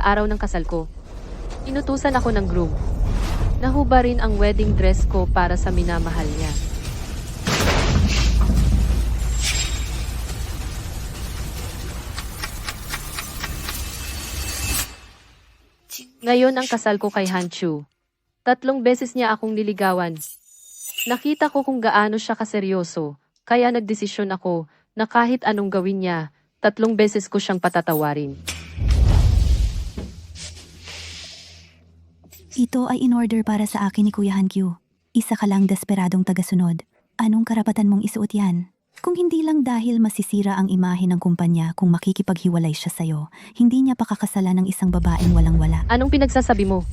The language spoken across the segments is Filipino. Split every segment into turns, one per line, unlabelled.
sa araw ng kasal ko. Inutusan ako ng groom. Nahubarin ang wedding dress ko para sa minamahal niya. Ngayon ang kasal ko kay Hanchu. 3 beses niya akong niligawan. Nakita ko kung gaano siya kaseryoso, kaya nagdesisyon ako na kahit anong gawin niya, 3 beses ko siyang patatawarin.
Ito ay in-order para sa akin ni Kuya Hankyu. Isa ka lang desperadong tagasunod. Anong karapatan mong isuot yan? Kung hindi lang dahil masisira ang imahe ng kumpanya kung makikipaghiwalay siya sa'yo, hindi niya pakakasalan ng isang babaeng walang-wala.
Anong pinagsasabi mo?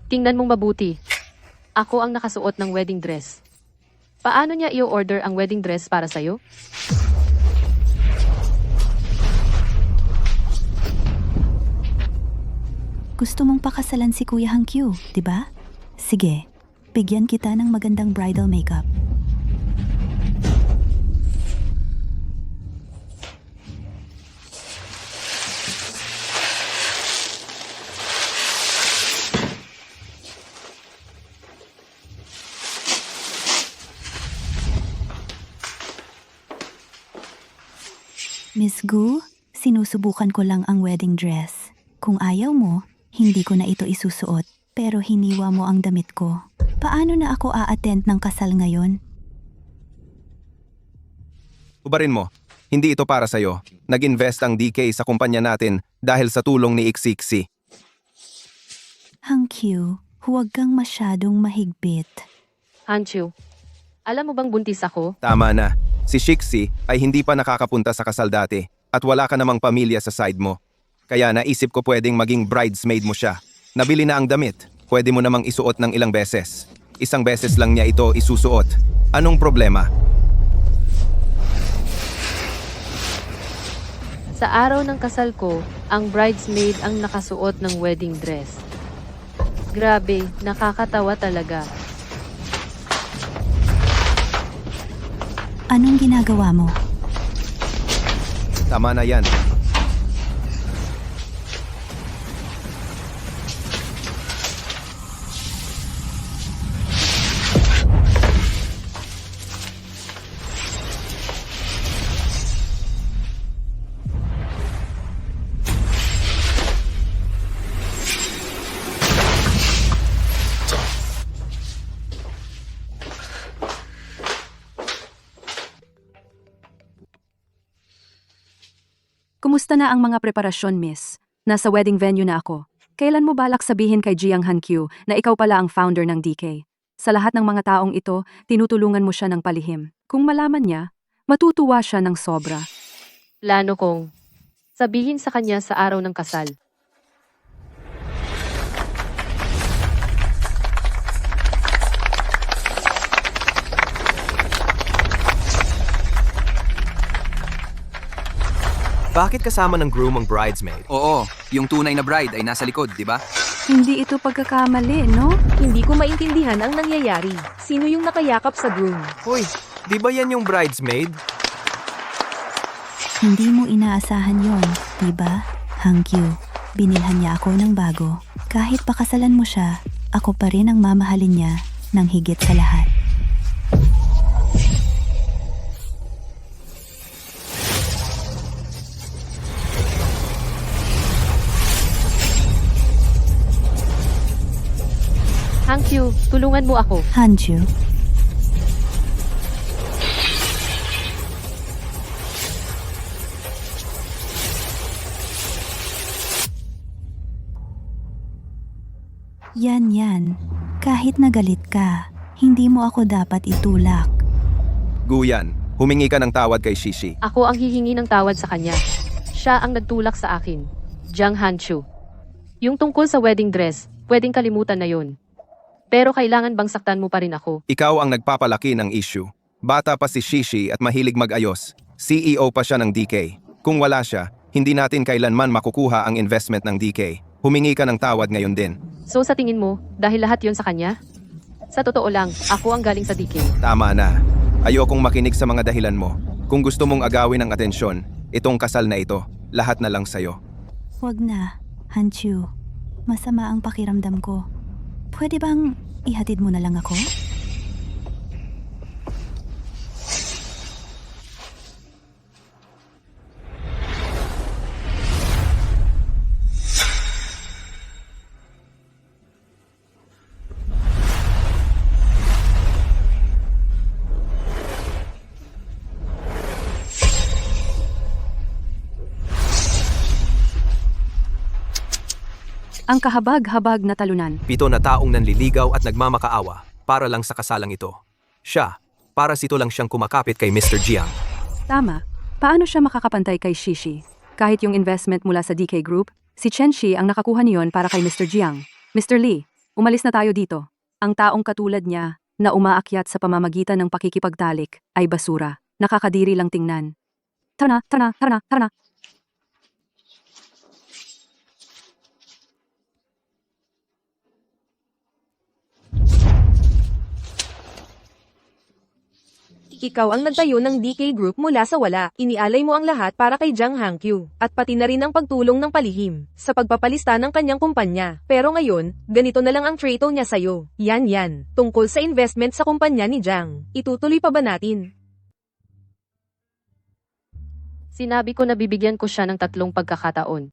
Tingnan mong mabuti. Ako ang nakasuot ng wedding dress. Paano niya i-order ang wedding dress para sa'yo?
Gusto mong pakasalan si Kuya Hankyu, di ba? Sige, bigyan kita ng magandang bridal makeup. Miss Gu, sinusubukan ko lang ang wedding dress. Kung ayaw mo, hindi ko na ito isusuot, pero hiniwa mo ang damit ko. Paano na ako a-attend ng kasal ngayon?
Ubarin mo, hindi ito para sa'yo. Nag-invest ang DK sa kumpanya natin dahil sa tulong ni Ixixi.
Hankyu, huwag kang masyadong mahigpit.
Hanchu, alam mo bang buntis ako?
Tama na. Si Shixi ay hindi pa nakakapunta sa kasal dati at wala ka namang pamilya sa side mo. Kaya naisip ko pwedeng maging bridesmaid mo siya. Nabili na ang damit. Pwede mo namang isuot ng ilang beses. 1 beses lang niya ito isusuot. Anong problema?
Sa araw ng kasal ko, ang bridesmaid ang nakasuot ng wedding dress. Grabe, nakakatawa talaga.
Anong ginagawa mo?
Tama na yan.
Kumusta na ang mga preparasyon, miss? Nasa wedding venue na ako. Kailan mo balak sabihin kay Jiang Hankyu na ikaw pala ang founder ng DK? Sa lahat ng mga taong ito, tinutulungan mo siya ng palihim. Kung malaman niya, matutuwa siya ng sobra.
Plano kong sabihin sa kanya sa araw ng kasal.
Bakit kasama ng groom ang bridesmaid?
Oo, yung tunay na bride ay nasa likod, di ba?
Hindi ito pagkakamali, no?
Hindi ko maintindihan ang nangyayari. Sino yung nakayakap sa groom?
Hoy, di ba yan yung bridesmaid?
Hindi mo inaasahan yon, di ba? Hankyu, binilhan niya ako ng bago. Kahit pakasalan mo siya, ako pa rin ang mamahalin niya ng higit sa lahat.
Hankyu, tulungan mo ako.
Hanju, yan. Kahit nagalit ka, hindi mo ako dapat itulak.
Guyan, humingi ka ng tawad kay Shishi.
Ako ang hihingi ng tawad sa kanya. Siya ang nagtulak sa akin. Jiang Hanchu. Yung tungkol sa wedding dress, pwedeng kalimutan na yun. Pero kailangan bang saktan mo pa rin ako?
Ikaw ang nagpapalaki ng issue. Bata pa si Shishi at mahilig mag-ayos. CEO pa siya ng DK. Kung wala siya, hindi natin kailanman makukuha ang investment ng DK. Humingi ka ng tawad ngayon din.
So sa tingin mo, dahil lahat yon sa kanya? Sa totoo lang, ako ang galing sa DK.
Tama na. Ayokong makinig sa mga dahilan mo. Kung gusto mong agawin ang atensyon, itong kasal na ito, lahat na lang sa'yo.
Huwag na. Hanchu, masama ang pakiramdam ko. Pwede bang ihatid mo na lang ako?
Ang kahabag-habag na talunan.
7 na taong nanliligaw at nagmamakaawa para lang sa kasalang ito. Siya, para sito lang siyang kumakapit kay Mr. Jiang.
Tama. Paano siya makakapantay kay Shishi? Kahit yung investment mula sa DK Group, si Chen Shi ang nakakuha niyon para kay Mr. Jiang. Mr. Lee, umalis na tayo dito. Ang taong katulad niya, na umaakyat sa pamamagitan ng pakikipagtalik, ay basura. Nakakadiri lang tingnan. Tara na, tara na, tara na, tara na.
Ikaw ang nagtayo ng DK Group mula sa wala. Inialay mo ang lahat para kay Jiang Hangqiu, at pati na rin ang pagtulong ng palihim sa pagpapalista ng kanyang kumpanya. Pero ngayon, ganito na lang ang trato niya sa'yo. Yan. Tungkol sa investment sa kumpanya ni Jiang. Itutuloy pa ba natin?
Sinabi ko na bibigyan ko siya ng 3 pagkakataon.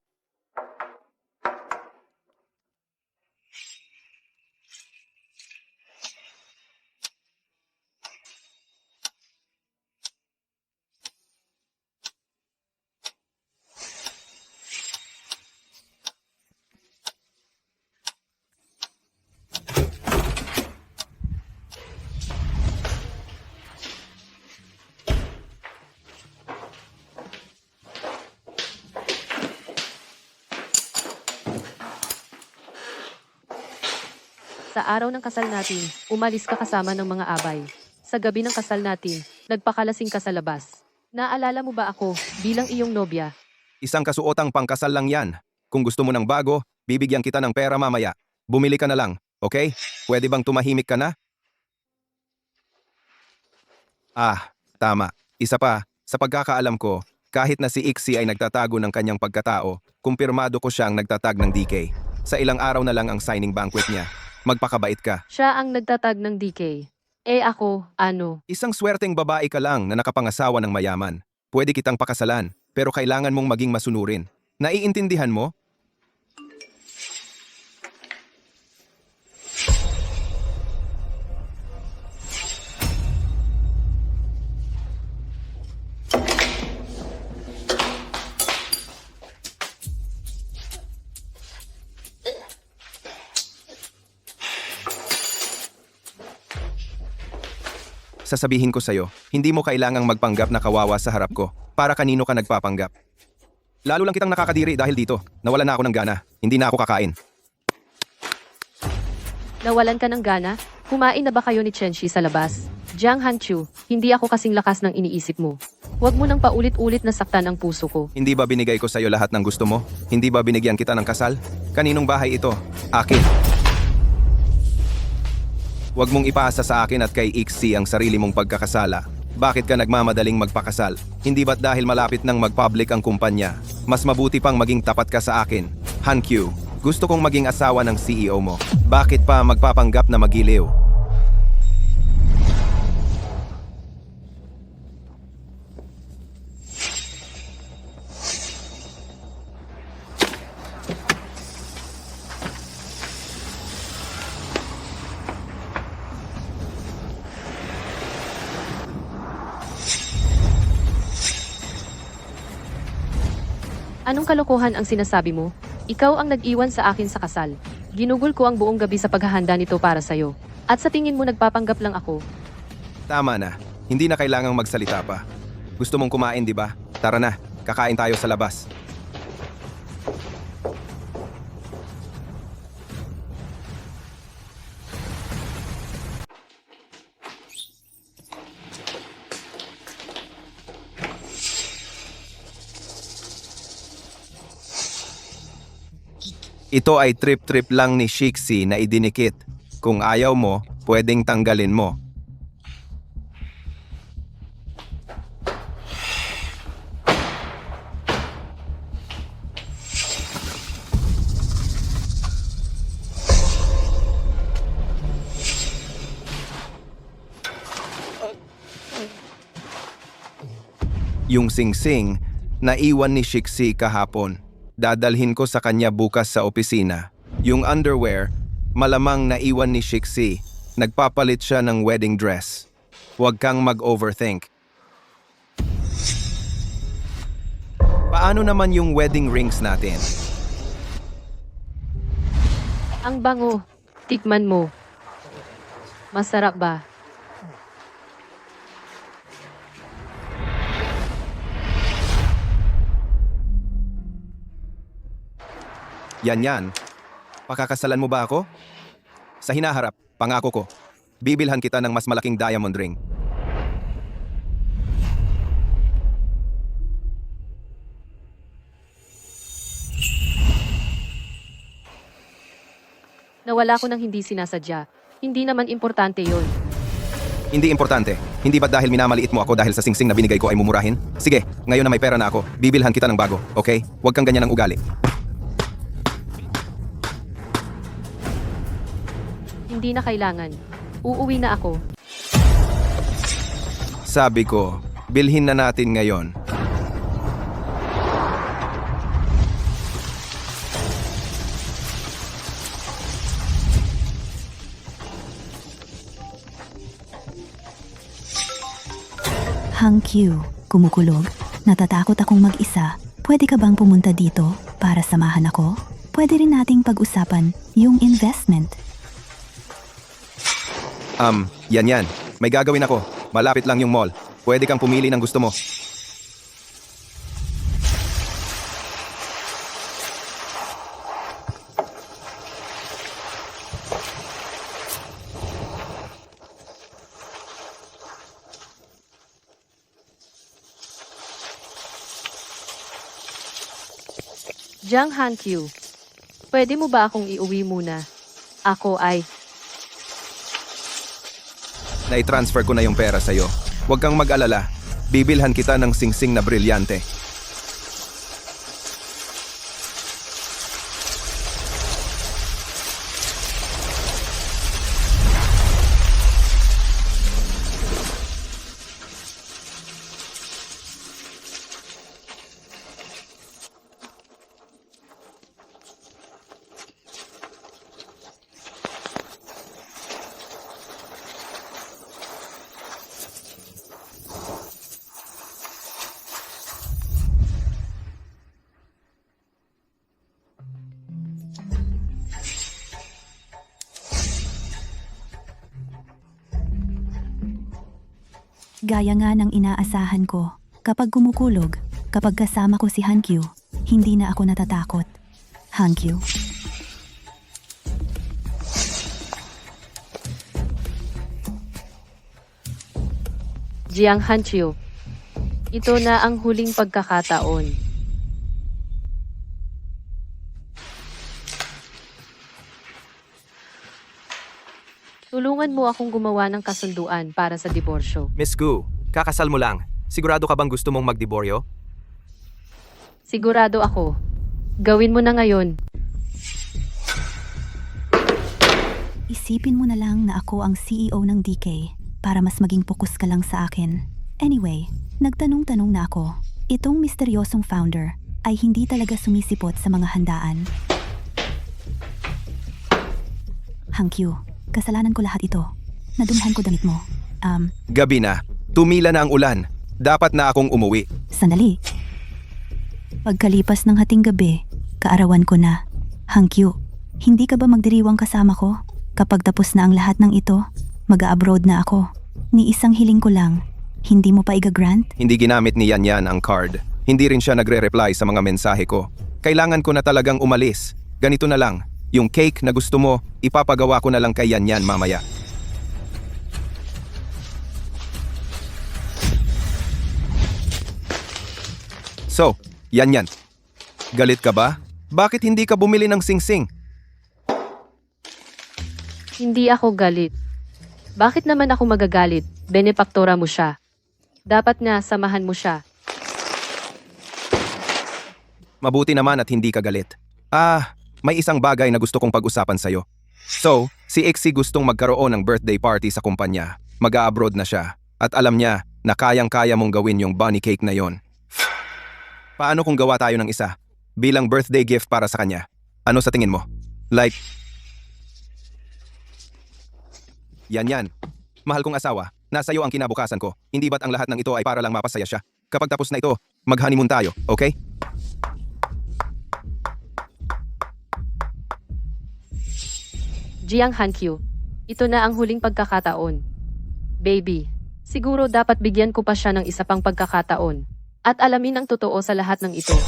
Sa araw ng kasal natin, umalis ka kasama ng mga abay. Sa gabi ng kasal natin, nagpakalasing ka sa labas. Naalala mo ba ako bilang iyong nobya?
Isang kasuotang pangkasal lang yan. Kung gusto mo ng bago, bibigyan kita ng pera mamaya. Bumili ka na lang, okay? Pwede bang tumahimik ka na? Ah, tama. Isa pa, sa pagkakaalam ko, kahit na si Ixi ay nagtatago ng kanyang pagkatao, kumpirmado ko siyang nagtatag ng DK. Sa ilang araw na lang ang signing banquet niya. Magpakabait ka.
Siya ang nagtatag ng DK. Eh ako, ano?
Isang swerteng babae ka lang na nakapangasawa ng mayaman. Pwede kitang pakasalan, pero kailangan mong maging masunurin. Naiintindihan mo? Sasabihin ko sa'yo, hindi mo kailangang magpanggap na kawawa sa harap ko. Para kanino ka nagpapanggap? Lalo lang kitang nakakadiri dahil dito. Nawalan na ako ng gana. Hindi na ako kakain.
Nawalan ka ng gana? Kumain na ba kayo ni Chen Shi sa labas? Jiang Hanqiu, hindi ako kasing lakas ng iniisip mo. Huwag mo nang paulit-ulit na saktan ang puso ko.
Hindi ba binigay ko sa'yo lahat ng gusto mo? Hindi ba binigyan kita ng kasal? Kaninong bahay ito? Akin. Huwag mong ipasa sa akin at kay Ixi ang sarili mong pagkakasala. Bakit ka nagmamadaling magpakasal? Hindi ba't dahil malapit nang mag-public ang kumpanya? Mas mabuti pang maging tapat ka sa akin. Hangqiu, gusto kong maging asawa ng CEO mo. Bakit pa magpapanggap na magiliw?
Anong kalokohan ang sinasabi mo? Ikaw ang nag-iwan sa akin sa kasal. Ginugol ko ang buong gabi sa paghahanda nito para sa'yo. At sa tingin mo nagpapanggap lang ako.
Tama na. Hindi na kailangang magsalita pa. Gusto mong kumain, di ba? Tara na, kakain tayo sa labas. Ito ay trip-trip lang ni Shixi na idinikit. Kung ayaw mo, pwedeng tanggalin mo. Yung singsing na iwan ni Shixi kahapon. Dadalhin ko sa kanya bukas sa opisina. Yung underwear, malamang naiwan ni Shixi. Nagpapalit siya ng wedding dress. Huwag kang mag-overthink. Paano naman yung wedding rings natin?
Ang bango. Tikman mo. Masarap ba?
Yan. Pakakasalan mo ba ako? Sa hinaharap, pangako ko. Bibilhan kita ng mas malaking diamond ring.
Nawala ko ng hindi sinasadya. Hindi naman importante yon.
Hindi importante. Hindi ba't dahil minamaliit mo ako dahil sa singsing na binigay ko ay mumurahin? Sige, ngayon na may pera na ako, bibilhan kita ng bago, okay? Huwag kang ganyan ng ugali.
Hindi na kailangan. Uuwi na ako.
Sabi ko, bilhin na natin ngayon.
Hangkyu, kumukulog. Natatakot akong mag-isa. Pwede ka bang pumunta dito para samahan ako? Pwede rin nating pag-usapan yung investment.
Yan. May gagawin ako. Malapit lang yung mall. Pwede kang pumili ng gusto mo.
Jang Hankyu, pwede mo ba akong iuwi muna? Ako ay...
Nai-transfer ko na yung pera sa'yo. Huwag kang mag-alala. Bibilhan kita ng singsing na brilyante.
Gaya nga ng inaasahan ko, kapag kumukulog, kapag kasama ko si Hangkyu, hindi na ako natatakot. Hangkyu,
Jiang Hankyu, ito na ang huling pagkakataon. Tulungan mo akong gumawa ng kasunduan para sa diborsyo.
Miss Gu, kakasal mo lang. Sigurado ka bang gusto mong magdiboryo?
Sigurado ako. Gawin mo na ngayon.
isipin mo na lang na ako ang CEO ng DK para mas maging fokus ka lang sa akin. Anyway, nagtanong-tanong na ako. Itong misteryosong founder ay hindi talaga sumisipot sa mga handaan. Hangkyu, kasalanan ko lahat ito. Nadumhan ko damit mo.
Gabi na. Tumila na ang ulan. Dapat na akong umuwi.
Sandali. Pagkalipas ng hating gabi, kaarawan ko na. Hangkyu, hindi ka ba magdiriwang kasama ko? Kapag tapos na ang lahat ng ito, mag-a-abroad na ako. Ni isang hiling ko lang, hindi mo pa iga-grant?
Hindi ginamit ni Yan ang card. Hindi rin siya nagre-reply sa mga mensahe ko. Kailangan ko na talagang umalis. Ganito na lang. Yung cake na gusto mo, ipapagawa ko na lang kay Yan mamaya. So, Yan. Galit ka ba? Bakit hindi ka bumili ng singsing?
Hindi ako galit. Bakit naman ako magagalit? Benepaktora mo siya. Dapat nga samahan mo siya.
Mabuti naman at hindi ka galit. May isang bagay na gusto kong pag-usapan sa'yo. So, si Ixie gustong magkaroon ng birthday party sa kumpanya. Mag-a-abroad na siya. At alam niya, na kayang-kaya mong gawin yung bunny cake na yon. Paano kung gawa tayo ng isa? Bilang birthday gift para sa kanya. Ano sa tingin mo? Like... Yan. Mahal kong asawa, nasa iyo ang kinabukasan ko. Hindi ba't ang lahat ng ito ay para lang mapasaya siya? Kapag tapos na ito, mag-honeymoon tayo, okay?
Jiang Hankyu, ito na ang huling pagkakataon. Baby, siguro dapat bigyan ko pa siya ng isa pang pagkakataon. At alamin ang totoo sa lahat ng ito.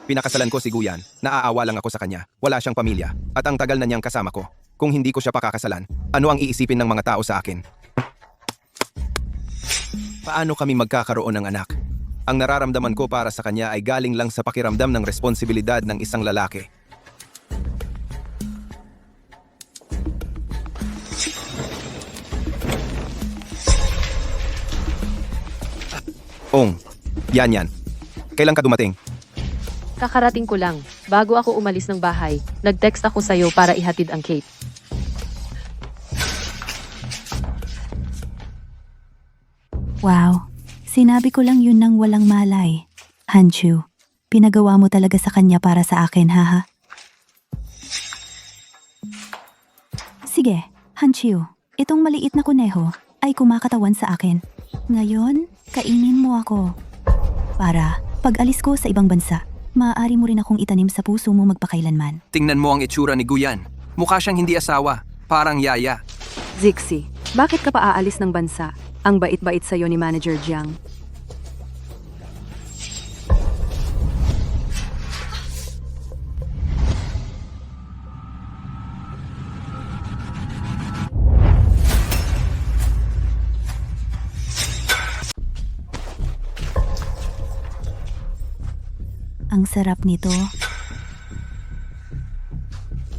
Pinakasalan ko si Guyan. Naaawa lang ako sa kanya. Wala siyang pamilya. At ang tagal na niyang kasama ko. Kung hindi ko siya pakakasalan, ano ang iisipin ng mga tao sa akin? Paano kami magkakaroon ng anak? Ang nararamdaman ko para sa kanya ay galing lang sa pakiramdam ng responsibilidad ng isang lalaki. Yan. Kailan ka dumating?
Kakarating ko lang. Bago ako umalis ng bahay, nag-text ako sa'yo para ihatid ang cake.
Wow, sinabi ko lang yun ng walang malay. Hanchu, pinagawa mo talaga sa kanya para sa akin, haha. Sige, Hanchu, itong maliit na kuneho ay kumakatawan sa akin. Ngayon, kainin mo ako. Para, pag alis ko sa ibang bansa, maaari mo rin akong itanim sa puso mo magpakailanman.
Tingnan mo ang itsura ni Guyan. Mukha siyang hindi asawa. Parang yaya.
Zixi, bakit ka pa aalis ng bansa? Ang bait-bait sa'yo ni Manager Jiang.
Ang sarap nito.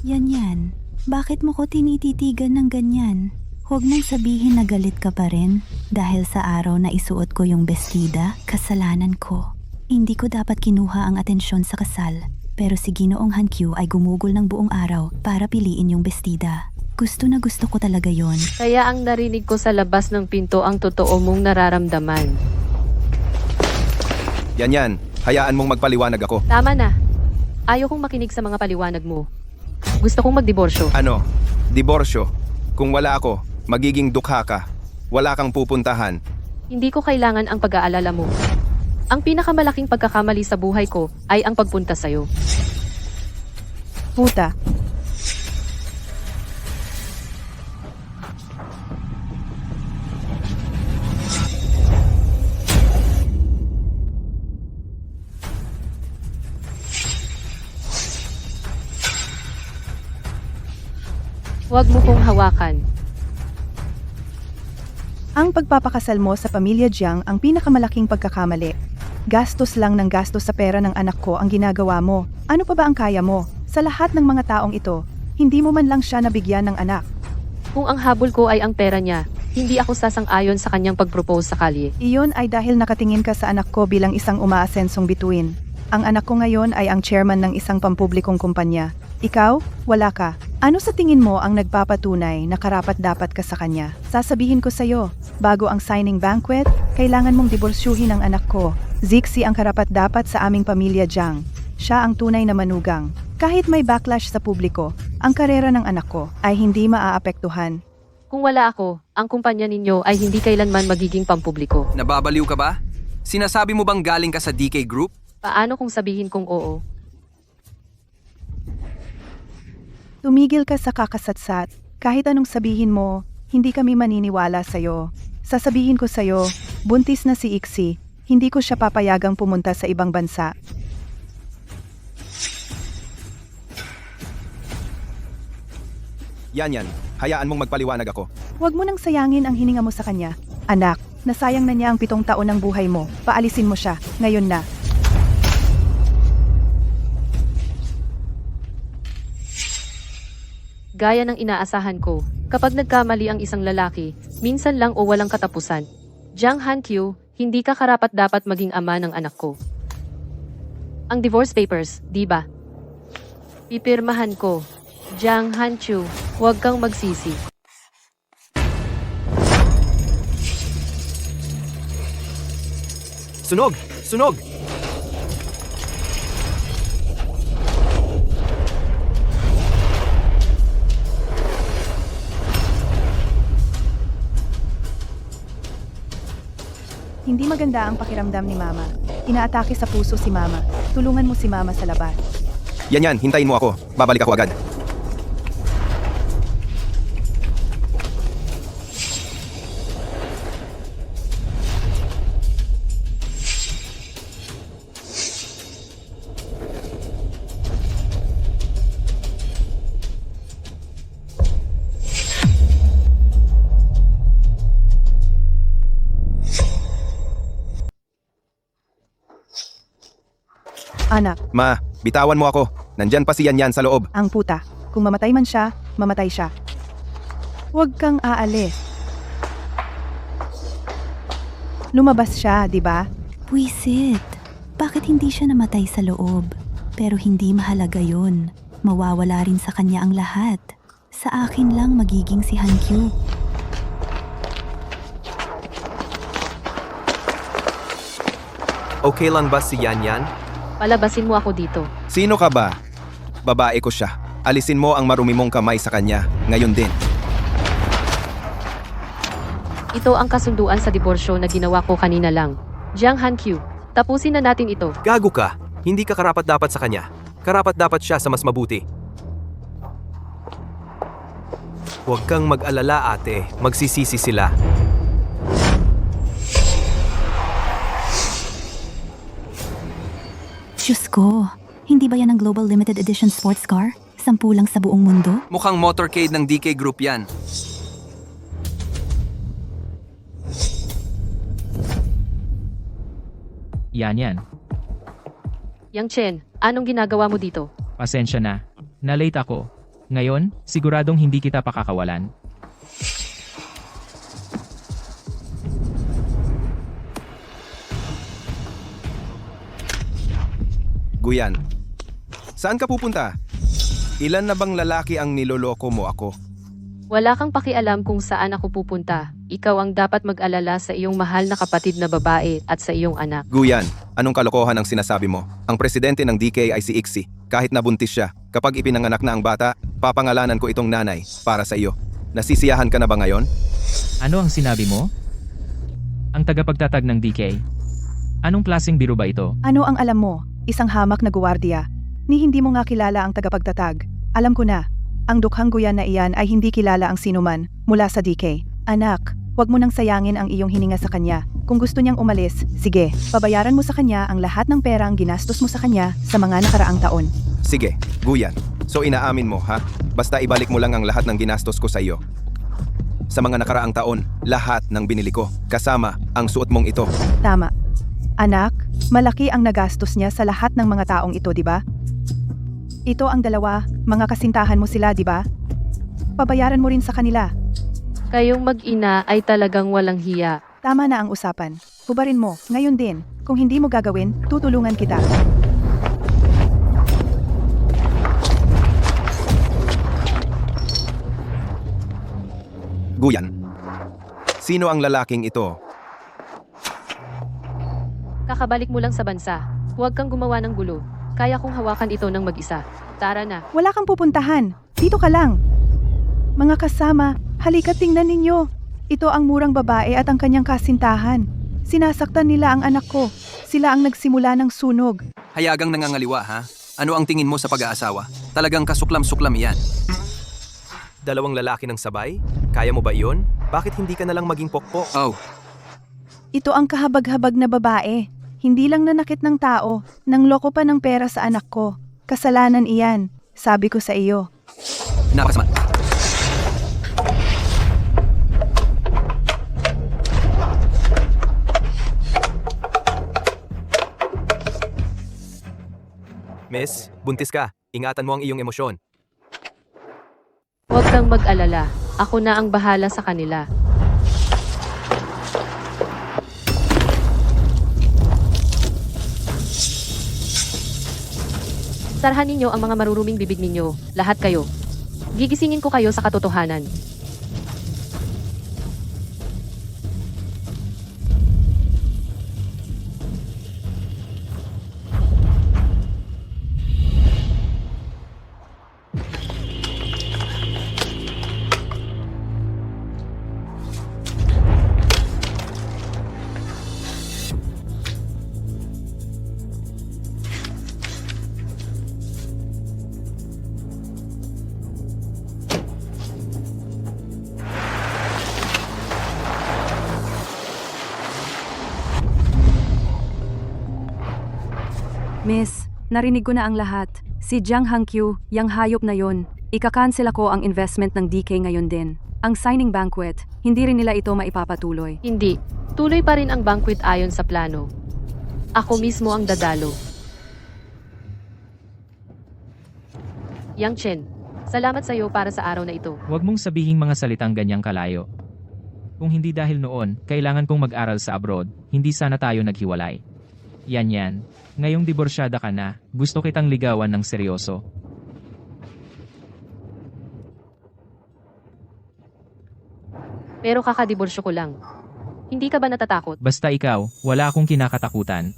Yan. Bakit mo ko tinititigan ng ganyan? Huwag mong sabihin na galit ka pa rin dahil sa araw na isuot ko yung bestida, kasalanan ko. Hindi ko dapat kinuha ang atensyon sa kasal, pero si Ginoong Hankyu ay gumugol ng buong araw para piliin yung bestida. Gusto na gusto ko talaga yon.
Kaya ang narinig ko sa labas ng pinto ang totoo mong nararamdaman.
Yan. Hayaan mong magpaliwanag ako.
Tama na. Ayaw kong makinig sa mga paliwanag mo. Gusto kong magdiborsyo.
Ano? Diborsyo. Kung wala ako, magiging dukha ka. Wala kang pupuntahan.
Hindi ko kailangan ang pag-aalala mo. Ang pinakamalaking pagkakamali sa buhay ko ay ang pagpunta sa'yo.
Puta.
Huwag mo kong hawakan.
Ang pagpapakasal mo sa pamilya Jiang ang pinakamalaking pagkakamali. Gastos lang ng gastos sa pera ng anak ko ang ginagawa mo. Ano pa ba ang kaya mo? Sa lahat ng mga taong ito, hindi mo man lang siya nabigyan ng anak.
Kung ang habol ko ay ang pera niya, hindi ako sasang-ayon sa kanyang pag-propose sa kalye.
Iyon ay dahil nakatingin ka sa anak ko bilang isang umaasensong bituin. Ang anak ko ngayon ay ang chairman ng isang pampublikong kumpanya. Ikaw, wala ka. Ano sa tingin mo ang nagpapatunay na karapat-dapat ka sa kanya? Sasabihin ko sa'yo, bago ang signing banquet, kailangan mong diborsyuhin ang anak ko. Zixi ang karapat-dapat sa aming pamilya Jiang. Siya ang tunay na manugang. Kahit may backlash sa publiko, ang karera ng anak ko ay hindi maaapektuhan.
Kung wala ako, ang kumpanya ninyo ay hindi kailanman magiging pampubliko.
Nababaliw ka ba? Sinasabi mo bang galing ka sa DK Group?
Paano kung sabihin kong oo?
Tumigil ka sa kakasatsat. Kahit anong sabihin mo, hindi kami maniniwala sa'yo. Sasabihin ko sa'yo, buntis na si Ixi. Hindi ko siya papayagang pumunta sa ibang bansa.
Yan. Hayaan mong magpaliwanag ako.
Huwag mo nang sayangin ang hininga mo sa kanya. Anak, nasayang na niya ang 7 taon ng buhay mo. Paalisin mo siya, ngayon na.
Gaya ng inaasahan ko, kapag nagkamali ang isang lalaki, minsan lang o walang katapusan. Jang Han-kyu, hindi ka karapat-dapat maging ama ng anak ko. Ang divorce papers, di ba? Pipirmahan ko. Jang Han-kyu, huwag kang magsisi.
Sunog! Sunog!
Hindi maganda ang pakiramdam ni Mama. Inaatake sa puso si Mama. Tulungan mo si Mama sa labas.
Yan, hintayin mo ako. Babalik ako agad.
Anak,
Ma, bitawan mo ako. Nandyan pa si Yan sa loob.
ang puta. Kung mamatay man siya, mamatay siya. Huwag kang aalis. Lumabas siya, di ba?
Puisit. Bakit hindi siya namatay sa loob? Pero hindi mahalaga yun. Mawawala rin sa kanya ang lahat. Sa akin lang magiging si Han-kyu.
Okay lang ba si Yan Yan?
Palabasin mo ako dito.
Sino ka ba? Babae ko siya. Alisin mo ang marumi mong kamay sa kanya. Ngayon din.
Ito ang kasunduan sa diborsyo na ginawa ko kanina lang. Jang Han-kyu, tapusin na natin ito.
Gago ka! Hindi ka karapat-dapat sa kanya. Karapat-dapat siya sa mas mabuti. Huwag kang mag-alala, ate. Magsisisi sila.
Diyos ko, hindi ba yan ang Global Limited Edition sports car? 10 lang sa buong mundo?
Mukhang motorcade ng DK Group yan.
Yan.
Yang Chen, anong ginagawa mo dito?
Pasensya na. Na-late ako. Ngayon, siguradong hindi kita pakakawalan.
Guyan. Saan ka pupunta? Ilan na bang lalaki ang niloloko mo ako?
Wala kang pakialam kung saan ako pupunta. Ikaw ang dapat mag-alala sa iyong mahal na kapatid na babae at sa iyong anak.
Guyan, anong kalokohan ang sinasabi mo? Ang presidente ng DK ay si Ixi. Kahit nabuntis siya, kapag ipinanganak na ang bata, papangalanan ko itong nanay para sa iyo. Nasisiyahan ka na ba ngayon?
Ano ang sinabi mo? Ang tagapagtatag ng DK. Anong klaseng biro ba ito?
Ano ang alam mo? Isang hamak na guwardiya. Ni hindi mo nga kilala ang tagapagtatag. Alam ko na. Ang dukhang guyan na iyan ay hindi kilala ang sinuman mula sa DK. Anak, huwag mo nang sayangin ang iyong hininga sa kanya. Kung gusto niyang umalis, sige, pabayaran mo sa kanya ang lahat ng perang ginastos mo sa kanya sa mga nakaraang taon.
Sige, Guyan. So inaamin mo, ha? Basta ibalik mo lang ang lahat ng ginastos ko sa iyo. Sa mga nakaraang taon, lahat ng binili ko, kasama ang suot mong ito.
Tama. Anak, malaki ang nagastos niya sa lahat ng mga taong ito, di ba? Ito ang dalawa, mga kasintahan mo sila, di ba? Pabayaran mo rin sa kanila.
Kayong mag-ina ay talagang walang hiya.
Tama na ang usapan. Hubarin mo, ngayon din. Kung hindi mo gagawin, tutulungan kita.
Guyan. Sino ang lalaking ito?
Kakabalik mo lang sa bansa. Huwag kang gumawa ng gulo. Kaya kong hawakan ito ng mag-isa. Tara na.
Wala kang pupuntahan. Dito ka lang. Mga kasama, halika tingnan ninyo. Ito ang murang babae at ang kanyang kasintahan. Sinasaktan nila ang anak ko. Sila ang nagsimula ng sunog.
Hayagang nangangaliwa, ha? Ano ang tingin mo sa pag-aasawa? Talagang kasuklam-suklam yan.
Dalawang lalaki ng sabay? Kaya mo ba iyon? Bakit hindi ka na lang maging pokpok?
Oh,
Ito ang kahabag-habag na babae. Hindi lang nanakit ng tao, nangloko pa ng pera sa anak ko. Kasalanan iyan, sabi ko sa iyo.
napakasama.
Miss, buntis ka. Ingatan mo ang iyong emosyon.
kang mag-alala. Ako na ang bahala sa kanila. Sarhan ninyo ang mga maruruming bibig ninyo, lahat kayo. Gigisingin ko kayo sa katotohanan.
Miss, narinig ko na ang lahat. Si Jiang Hangqiu, yang hayop na yon. Ika-cancel ako ang investment ng DK ngayon din. Ang signing banquet, hindi rin nila ito maipapatuloy.
Hindi. Tuloy pa rin ang banquet ayon sa plano. Ako mismo ang dadalo. Yang Chen, salamat sa iyo para sa araw na ito.
Huwag mong sabihing mga salitang ganyang kalayo. Kung hindi dahil noon, kailangan kong mag-aral sa abroad, hindi sana tayo naghiwalay. Yan. Ngayong diborsyada ka na, gusto kitang ligawan ng seryoso.
Pero kakadiborsyo ko lang. Hindi ka ba natatakot?
Basta ikaw, wala akong kinakatakutan.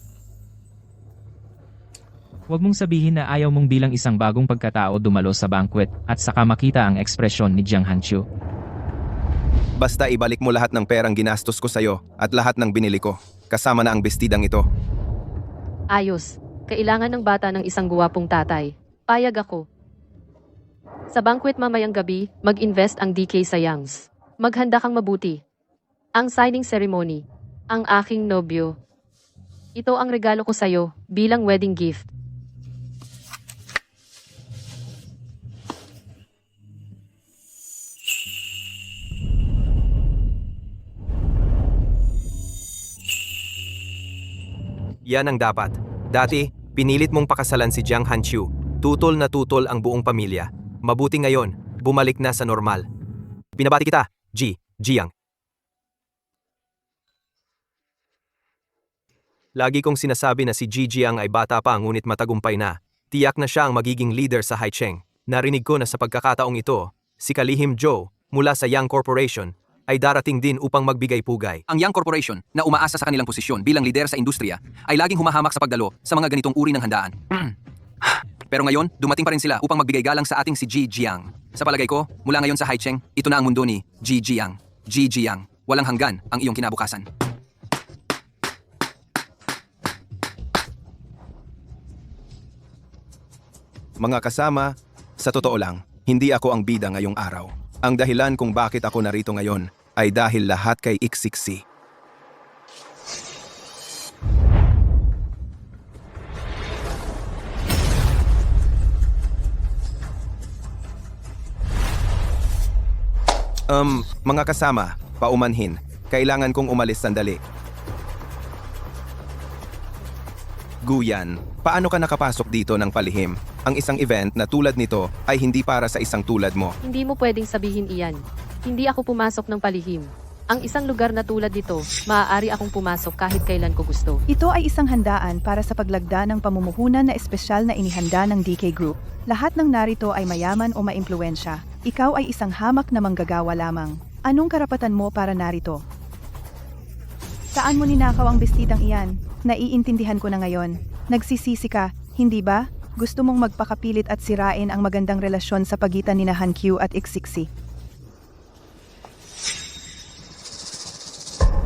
Huwag mong sabihin na ayaw mong bilang isang bagong pagkatao dumalo sa banquet at saka makita ang ekspresyon ni Jiang Hangqiu.
Basta ibalik mo lahat ng perang ginastos ko sa'yo at lahat ng binili ko, kasama na ang bestidang ito.
Ayos. Kailangan ng bata ng isang guwapong tatay. Payag ako. Sa banquet mamayang gabi, mag-invest ang DK sa Yangs. Maghanda kang mabuti. Ang signing ceremony. Ang aking nobyo. Ito ang regalo ko sa'yo bilang wedding gift.
Yan ang dapat. Dati, pinilit mong pakasalan si Jiang Hangqiu. Tutol na tutol ang buong pamilya. Mabuti ngayon, bumalik na sa normal. Binabati kita, Jiang. Lagi kong sinasabi na si Jiang ay bata pa ngunit matagumpay na. Tiyak na siya ang magiging leader sa Haicheng. Narinig ko na sa pagkakataong ito, si Kalihim Joe mula sa Yang Corporation ay darating din upang magbigay pugay.
Ang Yang Corporation, na umaasa sa kanilang posisyon bilang lider sa industriya, ay laging humahamak sa pagdalo sa mga ganitong uri ng handaan. Pero ngayon, dumating pa rin sila upang magbigay galang sa ating si Jiang. Sa palagay ko, mula ngayon sa Haicheng, ito na ang mundo ni Jiang. Walang hanggan ang iyong kinabukasan.
Mga kasama, sa totoo lang, hindi ako ang bida ngayong araw. Ang dahilan kung bakit ako narito ngayon ay dahil lahat kay Ixixi. Mga kasama, paumanhin. Kailangan kong umalis sandali. Guyan, paano ka nakapasok dito ng palihim? Ang isang event na tulad nito ay hindi para sa isang tulad mo.
Hindi mo pwedeng sabihin iyan. Hindi ako pumasok ng palihim. Ang isang lugar na tulad nito, maaari akong pumasok kahit kailan ko gusto.
Ito ay isang handaan para sa paglagda ng pamumuhunan na espesyal na inihanda ng DK Group. Lahat ng narito ay mayaman o maimpluwensya. Ikaw ay isang hamak na manggagawa lamang. Anong karapatan mo para narito? Saan mo ninakaw ang bestidang iyan? Naiintindihan ko na ngayon. Nagsisisi ka, hindi ba? Gusto mong magpakapilit at sirain ang magandang relasyon sa pagitan ni Hangqiu at Ixixi.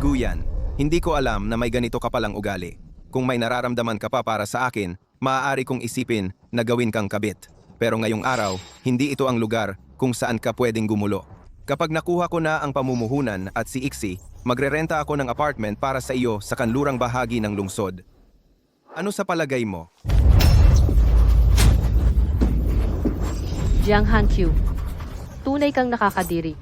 Guyan, hindi ko alam na may ganito ka palang ugali. Kung may nararamdaman ka pa para sa akin, maaari kong isipin na gawin kang kabit. Pero ngayong araw, hindi ito ang lugar kung saan ka pwedeng gumulo. Kapag nakuha ko na ang pamumuhunan at si Ixi, magrerenta ako ng apartment para sa iyo sa kanlurang bahagi ng lungsod. Ano sa palagay mo?
Jiang Hangqiu, tunay kang nakakadiri.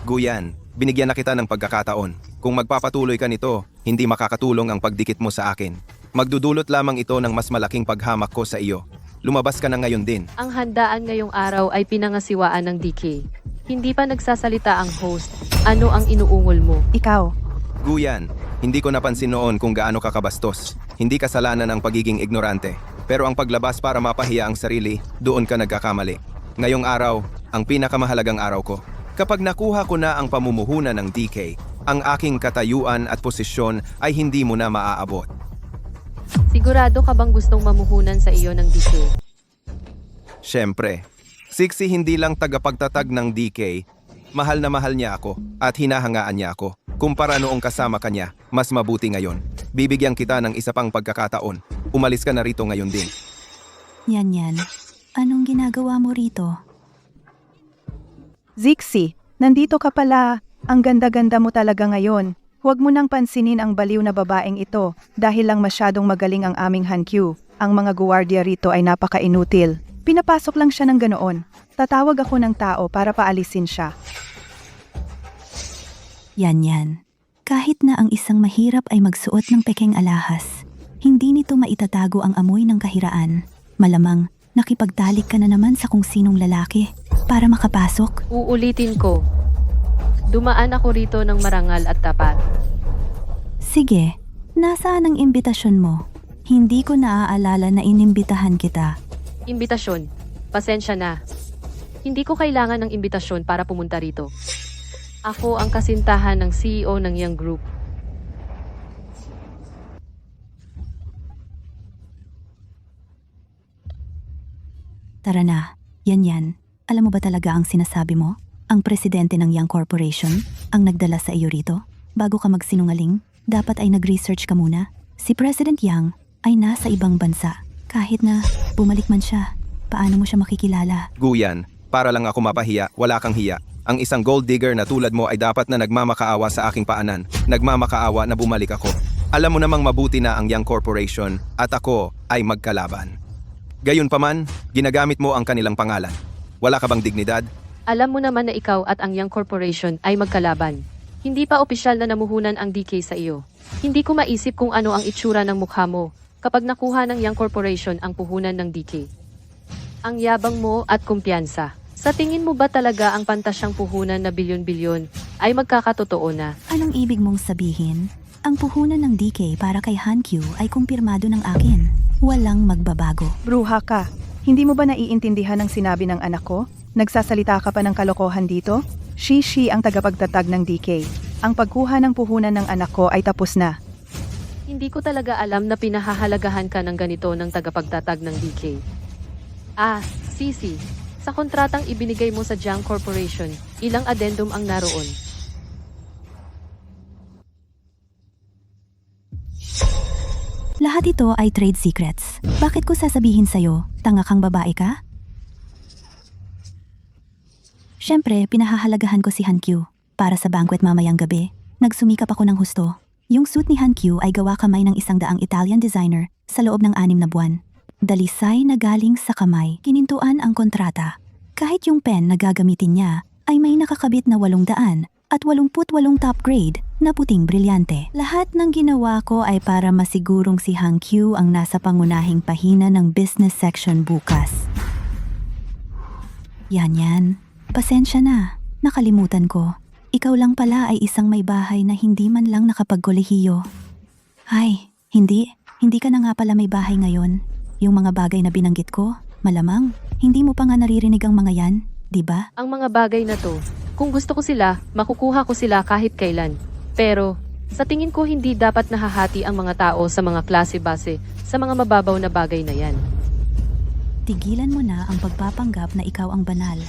Guyan, binigyan na kita ng pagkakataon. Kung magpapatuloy ka nito, hindi makakatulong ang pagdikit mo sa akin. Magdudulot lamang ito ng mas malaking paghamak ko sa iyo. lumabas ka na ngayon din.
Ang handaan ngayong araw ay pinangasiwaan ng DK. Hindi pa nagsasalita ang host. Ano ang inuungol mo?
Ikaw,
Guyan, hindi ko napansin noon kung gaano ka kabastos. Hindi kasalanan ang pagiging ignorante. Pero ang paglabas para mapahiya ang sarili, doon ka nagkakamali. Ngayong araw, ang pinakamahalagang araw ko. Kapag nakuha ko na ang pamumuhunan ng DK, ang aking katayuan at posisyon ay hindi mo na maaabot.
Sigurado ka bang gustong mamuhunan sa iyo ng DK?
Siyempre, Sixi hindi lang tagapagtatag ng DK, mahal na mahal niya ako at hinahangaan niya ako. Kumpara noong kasama kanya, mas mabuti ngayon. Bibigyan kita ng isa pang pagkakataon. Umalis ka na rito ngayon din.
Yan. Anong ginagawa mo rito?
Zixi, nandito ka pala. Ang ganda-ganda mo talaga ngayon. Huwag mo nang pansinin ang baliw na babaeng ito dahil lang masyadong magaling ang aming Hankyu. Ang mga guwardiya rito ay napaka-inutil. Pinapasok lang siya ng ganoon. Tatawag ako ng tao para paalisin siya.
Yan. Kahit na ang isang mahirap ay magsuot ng pekeng alahas, hindi nito maitatago ang amoy ng kahiraan. Malamang, nakipagtalik ka na naman sa kung sinong lalaki para makapasok.
Uulitin ko. Dumaan ako rito ng marangal at tapat.
Sige, nasaan ang imbitasyon mo? Hindi ko naaalala na inimbitahan kita.
Imbitasyon. Pasensya na. Hindi ko kailangan ng imbitasyon para pumunta rito. Ako ang kasintahan ng CEO ng Young Group.
Tara na, yan. Alam mo ba talaga ang sinasabi mo? Ang presidente ng Young Corporation ang nagdala sa iyo rito? Bago ka magsinungaling, dapat ay nag-research ka muna. Si President Yang ay nasa ibang bansa. Kahit na bumalik man siya, paano mo siya makikilala?
Guyan, para lang ako mapahiya, wala kang hiya. Ang isang gold digger na tulad mo ay dapat na nagmamakaawa sa aking paanan. Nagmamakaawa na bumalik ako. Alam mo namang mabuti na ang Young Corporation at ako ay magkalaban. Gayunpaman, ginagamit mo ang kanilang pangalan. Wala ka bang dignidad?
Alam mo naman na ikaw at ang Young Corporation ay magkalaban. Hindi pa opisyal na namuhunan ang DK sa iyo. Hindi ko maisip kung ano ang itsura ng mukha mo kapag nakuha ng Young Corporation ang puhunan ng DK. Ang yabang mo at kumpiyansa. Sa tingin mo ba talaga ang pantasyang puhunan na bilyon-bilyon ay magkakatotoo na?
Anong ibig mong sabihin? Ang puhunan ng DK para kay Hankyu ay kumpirmado ng akin. Walang magbabago.
Bruha ka. Hindi mo ba naiintindihan ang sinabi ng anak ko? Nagsasalita ka pa ng kalokohan dito? She ang tagapagtatag ng DK. Ang pagkuha ng puhunan ng anak ko ay tapos na.
Hindi ko talaga alam na pinahahalagahan ka ng ganito ng tagapagtatag ng DK. Sisi, sa kontratang ibinigay mo sa Jiang Corporation, ilang addendum ang naroon?
Lahat ito ay trade secrets. Bakit ko sasabihin sa'yo, tanga kang babae ka? Siyempre, pinahahalagahan ko si Hankyu. Para sa banquet mamayang gabi, nagsumikap ako ng husto. Yung suit ni Hankyu ay gawa kamay ng 100 Italian designer sa loob ng 6 na buwan. Dalisay na galing sa kamay, kinintuan ang kontrata. Kahit yung pen na gagamitin niya ay may nakakabit na 800 at 88 top grade na puting brilyante. Lahat ng ginawa ko ay para masigurong si Hankyu ang nasa pangunahing pahina ng business section bukas. Yan. Pasensya na. Nakalimutan ko. Ikaw lang pala ay isang may bahay na hindi man lang nakapagkolehiyo. Ay, hindi ka na nga pala may bahay ngayon. Yung mga bagay na binanggit ko, malamang, hindi mo pa nga naririnig ang mga yan, di ba?
Ang mga bagay na to, kung gusto ko sila, makukuha ko sila kahit kailan. Pero, sa tingin ko hindi dapat nahahati ang mga tao sa mga klase base sa mga mababaw na bagay na yan.
Tigilan mo na ang pagpapanggap na ikaw ang banal.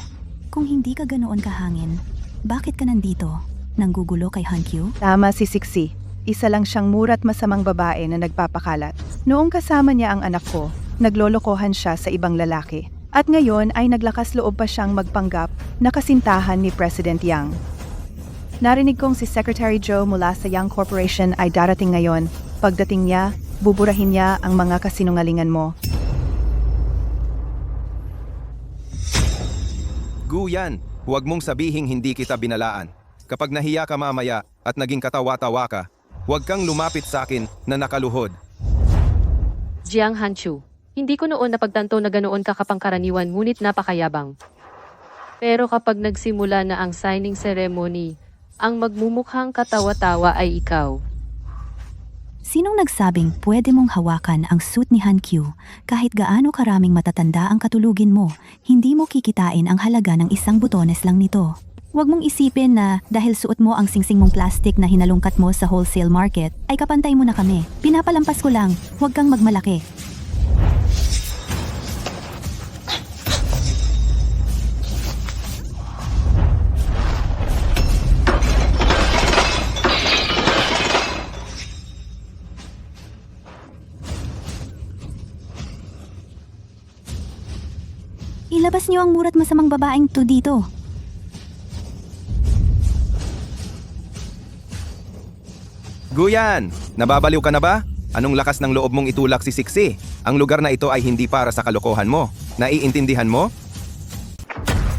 Kung hindi ka ganoon kahangin, bakit ka nandito? Nanggugulo kay Hankyu?
Tama si Sixi. Isa lang siyang murat masamang babae na nagpapakalat. Noong kasama niya ang anak ko, naglolokohan siya sa ibang lalaki. At ngayon ay naglakas loob pa siyang magpanggap na kasintahan ni President Yang. Narinig kong si Secretary Joe mula sa Young Corporation ay darating ngayon. Pagdating niya, buburahin niya ang mga kasinungalingan mo.
Guyan, huwag mong sabihing hindi kita binalaan. Kapag nahiya ka mamaya at naging katawa-tawa ka, huwag kang lumapit sa akin na nakaluhod.
Jiang Hanchu, Hindi ko noon napagtanto na ganoon ka kapangkaraniwan ngunit napakayabang. Pero kapag nagsimula na ang signing ceremony, ang magmumukhang katawa-tawa ay ikaw.
Sinong nagsabing pwede mong hawakan ang suit ni Hankyu kahit gaano karaming matatanda ang katulugin mo, hindi mo kikitain ang halaga ng isang butones lang nito. Huwag mong isipin na dahil suot mo ang singsing mong plastic na hinalungkat mo sa wholesale market, ay kapantay mo na kami. Pinapalampas ko lang, huwag kang magmalaki. Ilabas niyo ang murat masamang babaeng to dito.
Guyan, nababaliw ka na ba? Anong lakas ng loob mong itulak si Siksi? Ang lugar na ito ay hindi para sa kalokohan mo. Naiintindihan mo?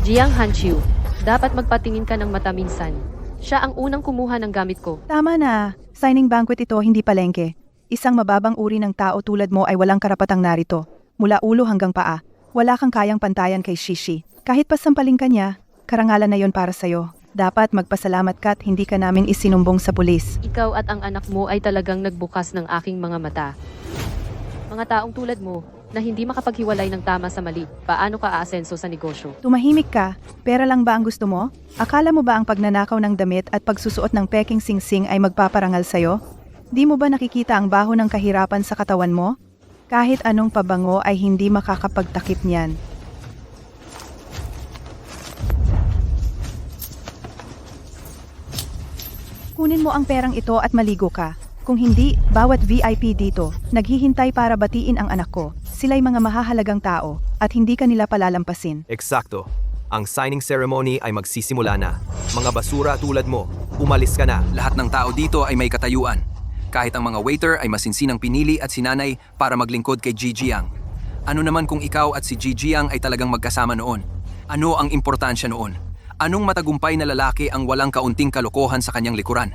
Jiang Hanchu, dapat magpatingin ka ng mata minsan. Siya ang unang kumuha ng gamit ko.
Tama na, signing banquet ito hindi palengke. Isang mababang uri ng tao tulad mo ay walang karapatang narito. Mula ulo hanggang paa, wala kang kayang pantayan kay Shishi. Kahit pasampaling ka niya, karangalan na yon para sa'yo. Dapat magpasalamat ka at hindi ka namin isinumbong sa pulis.
Ikaw at ang anak mo ay talagang nagbukas ng aking mga mata. Mga taong tulad mo, na hindi makapaghiwalay ng tama sa mali, paano ka aasenso sa negosyo?
Tumahimik ka, pera lang ba ang gusto mo? Akala mo ba ang pagnanakaw ng damit at pagsusuot ng peking singsing ay magpaparangal sa'yo? Di mo ba nakikita ang baho ng kahirapan sa katawan mo? Kahit anong pabango ay hindi makakapagtakip niyan. Kunin mo ang perang ito at maligo ka. Kung hindi, bawat VIP dito, naghihintay para batiin ang anak ko. Sila'y mga mahahalagang tao at hindi ka nila palalampasin.
Eksakto. Ang signing ceremony ay magsisimula na. Mga basura tulad mo, umalis ka na.
Lahat ng tao dito ay may katayuan. Kahit ang mga waiter ay masinsinang pinili at sinanay para maglingkod kay Ji Jiang. Ano naman kung ikaw at si Ji Jiang ay talagang magkasama noon? Ano ang importansya noon? Anong matagumpay na lalaki ang walang kaunting kalokohan sa kanyang likuran?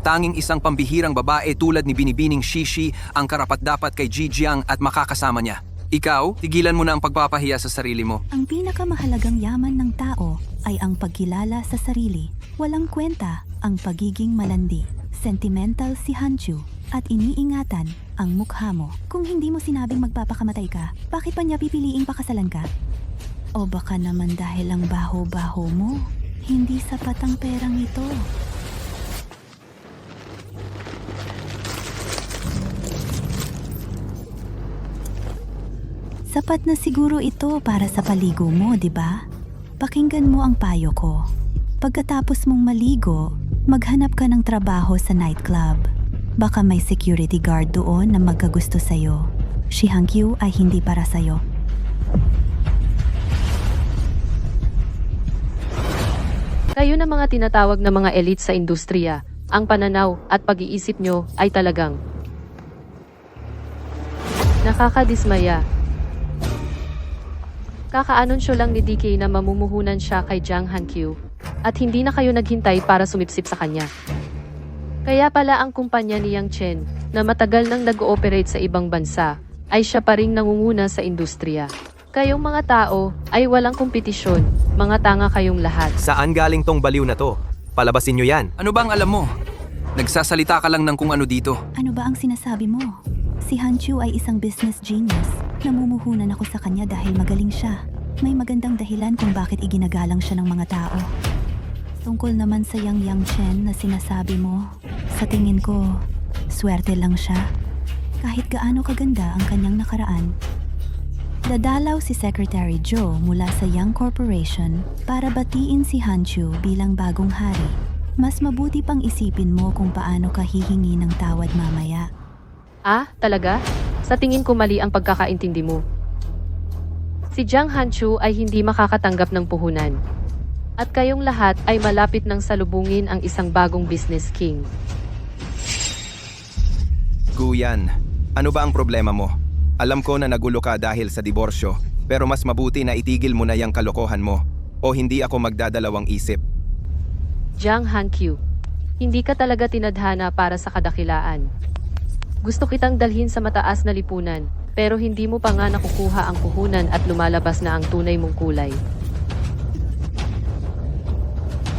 Tanging isang pambihirang babae tulad ni Binibining Shishi ang karapat-dapat kay Ji Jiang at makakasama niya. Ikaw, tigilan mo na ang pagpapahiya sa sarili mo.
Ang pinakamahalagang yaman ng tao ay ang pagkilala sa sarili. Walang kwenta ang pagiging malandi. Sentimental si Hanchu at iniingatan ang mukha mo. Kung hindi mo sinabing magpapakamatay ka, bakit pa niya pipiliing pakasalan ka? O baka naman dahil ang baho-baho mo, hindi sapat ang perang ito. Sapat na siguro ito para sa paligo mo, di ba? Pakinggan mo ang payo ko. Pagkatapos mong maligo, maghanap ka ng trabaho sa nightclub. Baka may security guard doon na magkagusto sa'yo. Si Hankyu ay hindi para sa'yo.
Kayo na mga tinatawag na mga elite sa industriya, ang pananaw at pag-iisip nyo ay talagang nakakadismaya. Kakaanunsyo lang ni DK na mamumuhunan siya kay Jiang Hankyu at hindi na kayo naghintay para sumipsip sa kanya. Kaya pala ang kumpanya ni Yang Chen na matagal nang nag-ooperate sa ibang bansa ay siya pa ring nangunguna sa industriya. Kayong mga tao ay walang kompetisyon, mga tanga kayong lahat.
Saan galing tong baliw na to? Palabasin nyo yan.
Ano bang alam mo? Nagsasalita ka lang ng kung ano dito.
Ano ba ang sinasabi mo? Si Hanchu ay isang business genius. Namumuhunan ako sa kanya dahil magaling siya. May magandang dahilan kung bakit iginagalang siya ng mga tao. Tungkol naman sa Yang Chen na sinasabi mo, sa tingin ko, swerte lang siya. Kahit gaano kaganda ang kanyang nakaraan. Dadalaw si Secretary Joe mula sa Yang Corporation para batiin si Hanchu bilang bagong hari. Mas mabuti pang isipin mo kung paano ka hihingi ng tawad mamaya.
Ah, talaga? Sa tingin ko mali ang pagkakaintindi mo. Si Jiang Hanchu ay hindi makakatanggap ng puhunan. At kayong lahat ay malapit nang salubungin ang isang bagong business king.
Guyan, ano ba ang problema mo? Alam ko na nagulo ka dahil sa diborsyo, pero mas mabuti na itigil mo na yung kalokohan mo, o hindi ako magdadalawang isip.
Jiang Hankyu, hindi ka talaga tinadhana para sa kadakilaan. Gusto kitang dalhin sa mataas na lipunan, Pero hindi mo pa nga nakukuha ang puhunan at lumalabas na ang tunay mong kulay.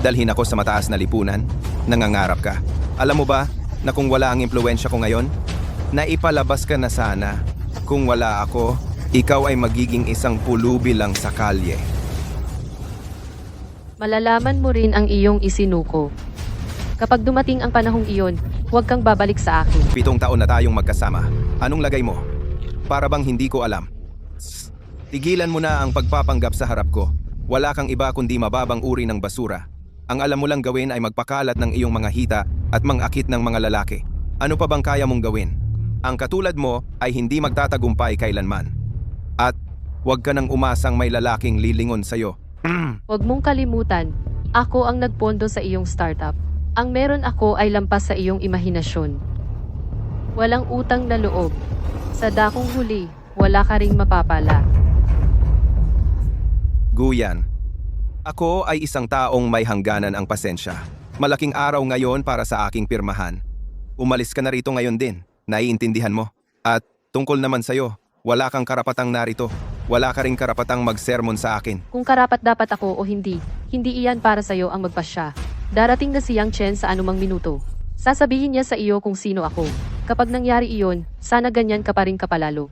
Dalhin ako sa mataas na lipunan, nangangarap ka. Alam mo ba na kung wala ang impluensya ko ngayon, naipalabas ka na sana. Kung wala ako, ikaw ay magiging isang pulubi lang sa kalye.
Malalaman mo rin ang iyong isinuko. Kapag dumating ang panahong iyon, huwag kang babalik sa akin.
7 taon na tayong magkasama. Anong lagay mo? Para bang hindi ko alam. Tigilan mo na ang pagpapanggap sa harap ko. Wala kang iba kundi mababang uri ng basura. Ang alam mo lang gawin ay magpakalat ng iyong mga hita at mangakit ng mga lalaki. Ano pa bang kaya mong gawin? Ang katulad mo ay hindi magtatagumpay kailanman. At huwag ka nang umasang may lalaking lilingon sa'yo.
Huwag mong kalimutan, ako ang nagpondo sa iyong startup. Ang meron ako ay lampas sa iyong imahinasyon. Walang utang na loob. Sa dakong huli, wala ka ring mapapala.
Guyan, ako ay isang taong may hangganan ang pasensya. Malaking araw ngayon para sa aking pirmahan. Umalis ka na rito ngayon din, naiintindihan mo. At tungkol naman sa'yo, wala kang karapatang narito. Wala ka ring karapatang magsermon sa akin.
Kung karapat dapat ako o hindi, hindi iyan para sa'yo ang magpasya. Darating na si Yang Chen sa anumang minuto. Sasabihin niya sa iyo kung sino ako. Kapag nangyari iyon, sana ganyan ka pa rin kapalalo.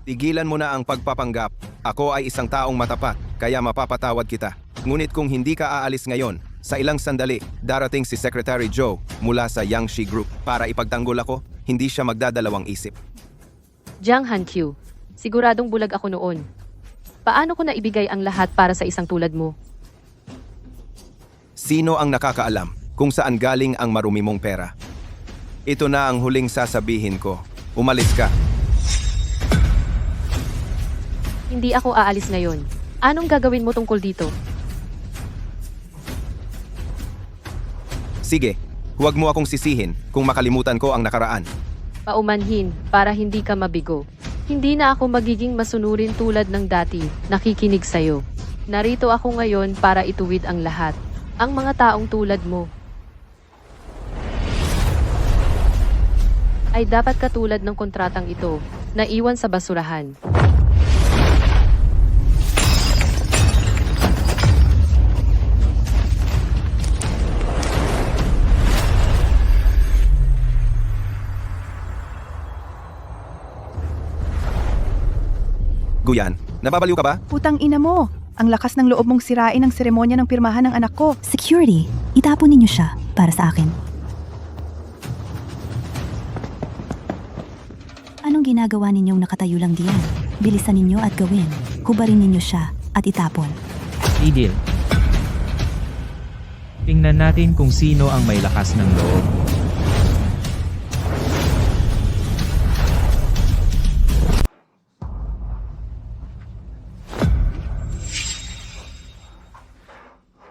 Tigilan mo na ang pagpapanggap. Ako ay isang taong matapat, kaya mapapatawad kita. Ngunit kung hindi ka aalis ngayon, sa ilang sandali, darating si Secretary Joe mula sa Yangshi Group. Para ipagtanggol ako, hindi siya magdadalawang isip.
Jiang Hankyu, siguradong bulag ako noon. Paano ko naibigay ang lahat para sa isang tulad mo?
Sino ang nakakaalam kung saan galing ang marumi mong pera? Ito na ang huling sasabihin ko. Umalis ka.
Hindi ako aalis ngayon. Anong gagawin mo tungkol dito?
Sige, huwag mo akong sisihin kung makalimutan ko ang nakaraan.
Paumanhin, para hindi ka mabigo. Hindi na ako magiging masunurin tulad ng dati, nakikinig sa'yo. Narito ako ngayon para ituwid ang lahat. Ang mga taong tulad mo ay dapat katulad ng kontratang ito, na iwan sa basurahan.
Guyan, nababaliw ka ba?
Putang ina mo! Ang lakas ng loob mong sirain ang seremonya ng pirmahan ng anak ko.
Security, itapon ninyo siya para sa akin. Anong ginagawa ninyong nakatayo lang diyan? Bilisan ninyo at gawin. Kubarin ninyo siya at itapon.
Idil. Tingnan natin kung sino ang may lakas ng loob.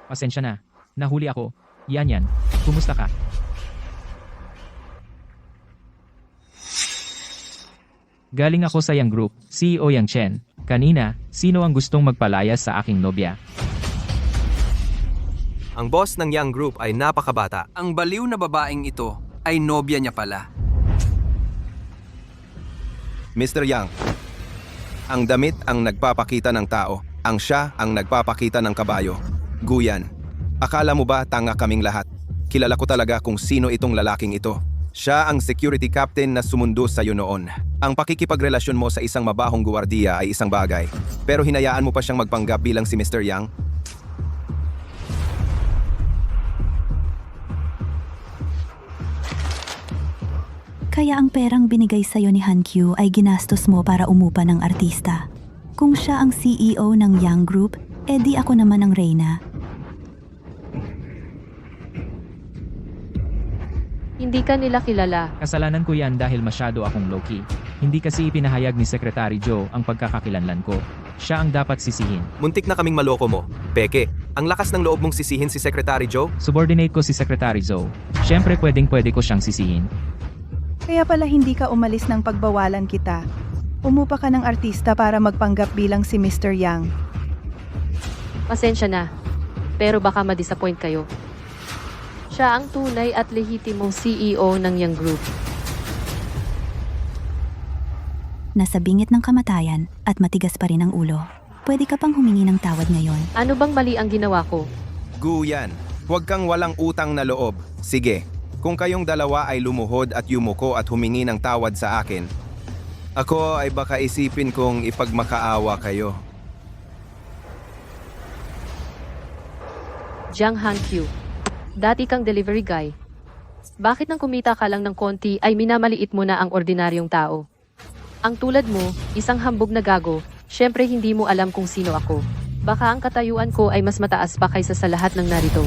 Pasensya na. Nahuli ako. Yan. Kumusta ka? Galing ako sa Yang Group, CEO Yang Chen. Kanina, sino ang gustong magpalayas sa aking nobya?
Ang boss ng Yang Group ay napakabata.
Ang baliw na babaeng ito ay nobya niya pala.
Mr. Yang, ang damit ang nagpapakita ng tao. Ang siya ang nagpapakita ng kabayo. Guyan, akala mo ba tanga kaming lahat? Kilala ko talaga kung sino itong lalaking ito. Siya ang security captain na sumundo sa iyo noon. Ang pakikipagrelasyon mo sa isang mabahong guwardiya ay isang bagay. Pero hinayaan mo pa siyang magpanggap bilang si Mr. Yang?
Kaya ang perang binigay sa'yo ni Hankyu ay ginastos mo para umupa ng artista. Kung siya ang CEO ng Yang Group, edi ako naman ang reyna.
Hindi ka nila kilala.
Kasalanan ko yan dahil masyado akong low-key. Hindi kasi ipinahayag ni Secretary Joe ang pagkakakilanlan ko. Siya ang dapat sisihin.
Muntik na kaming maloko mo. Peke, ang lakas ng loob mong sisihin si Secretary Joe?
Subordinate ko si Secretary Joe. Siyempre pwede ko siyang sisihin.
Kaya pala hindi ka umalis ng pagbawalan kita. Umupa ka ng artista para magpanggap bilang si Mr. Yang.
Pasensya na. Pero baka ma-disappoint kayo. Siya ang tunay at lehitimong CEO ng Yang Group.
nasa bingit ng kamatayan at matigas pa rin ang ulo. Pwede ka pang humingi ng tawad ngayon.
Ano bang mali ang ginawa ko?
Guyan, huwag kang walang utang na loob. Sige, kung kayong dalawa ay lumuhod at yumuko at humingi ng tawad sa akin, ako ay baka isipin kong ipagmakaawa kayo.
Jiang Hankyu. Dati kang delivery guy. Bakit nang kumita ka lang ng konti ay minamaliit mo na ang ordinaryong tao? Ang tulad mo, isang hambog na gago, syempre hindi mo alam kung sino ako. Baka ang katayuan ko ay mas mataas pa kaysa sa lahat ng narito.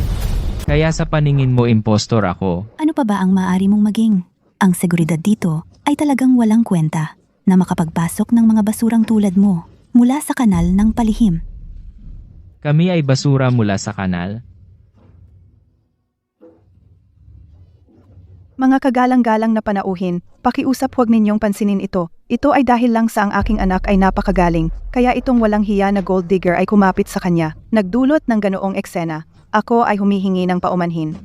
Kaya sa paningin mo impostor ako.
Ano pa ba ang maaari mong maging? Ang seguridad dito ay talagang walang kwenta na makapagpasok ng mga basurang tulad mo mula sa kanal ng palihim.
Kami ay basura mula sa kanal.
Mga kagalang-galang na panauhin, pakiusap huwag ninyong pansinin ito. Ito ay dahil lang sa ang aking anak ay napakagaling, kaya itong walang hiya na gold digger ay kumapit sa kanya, nagdulot ng ganoong eksena. Ako ay humihingi ng paumanhin.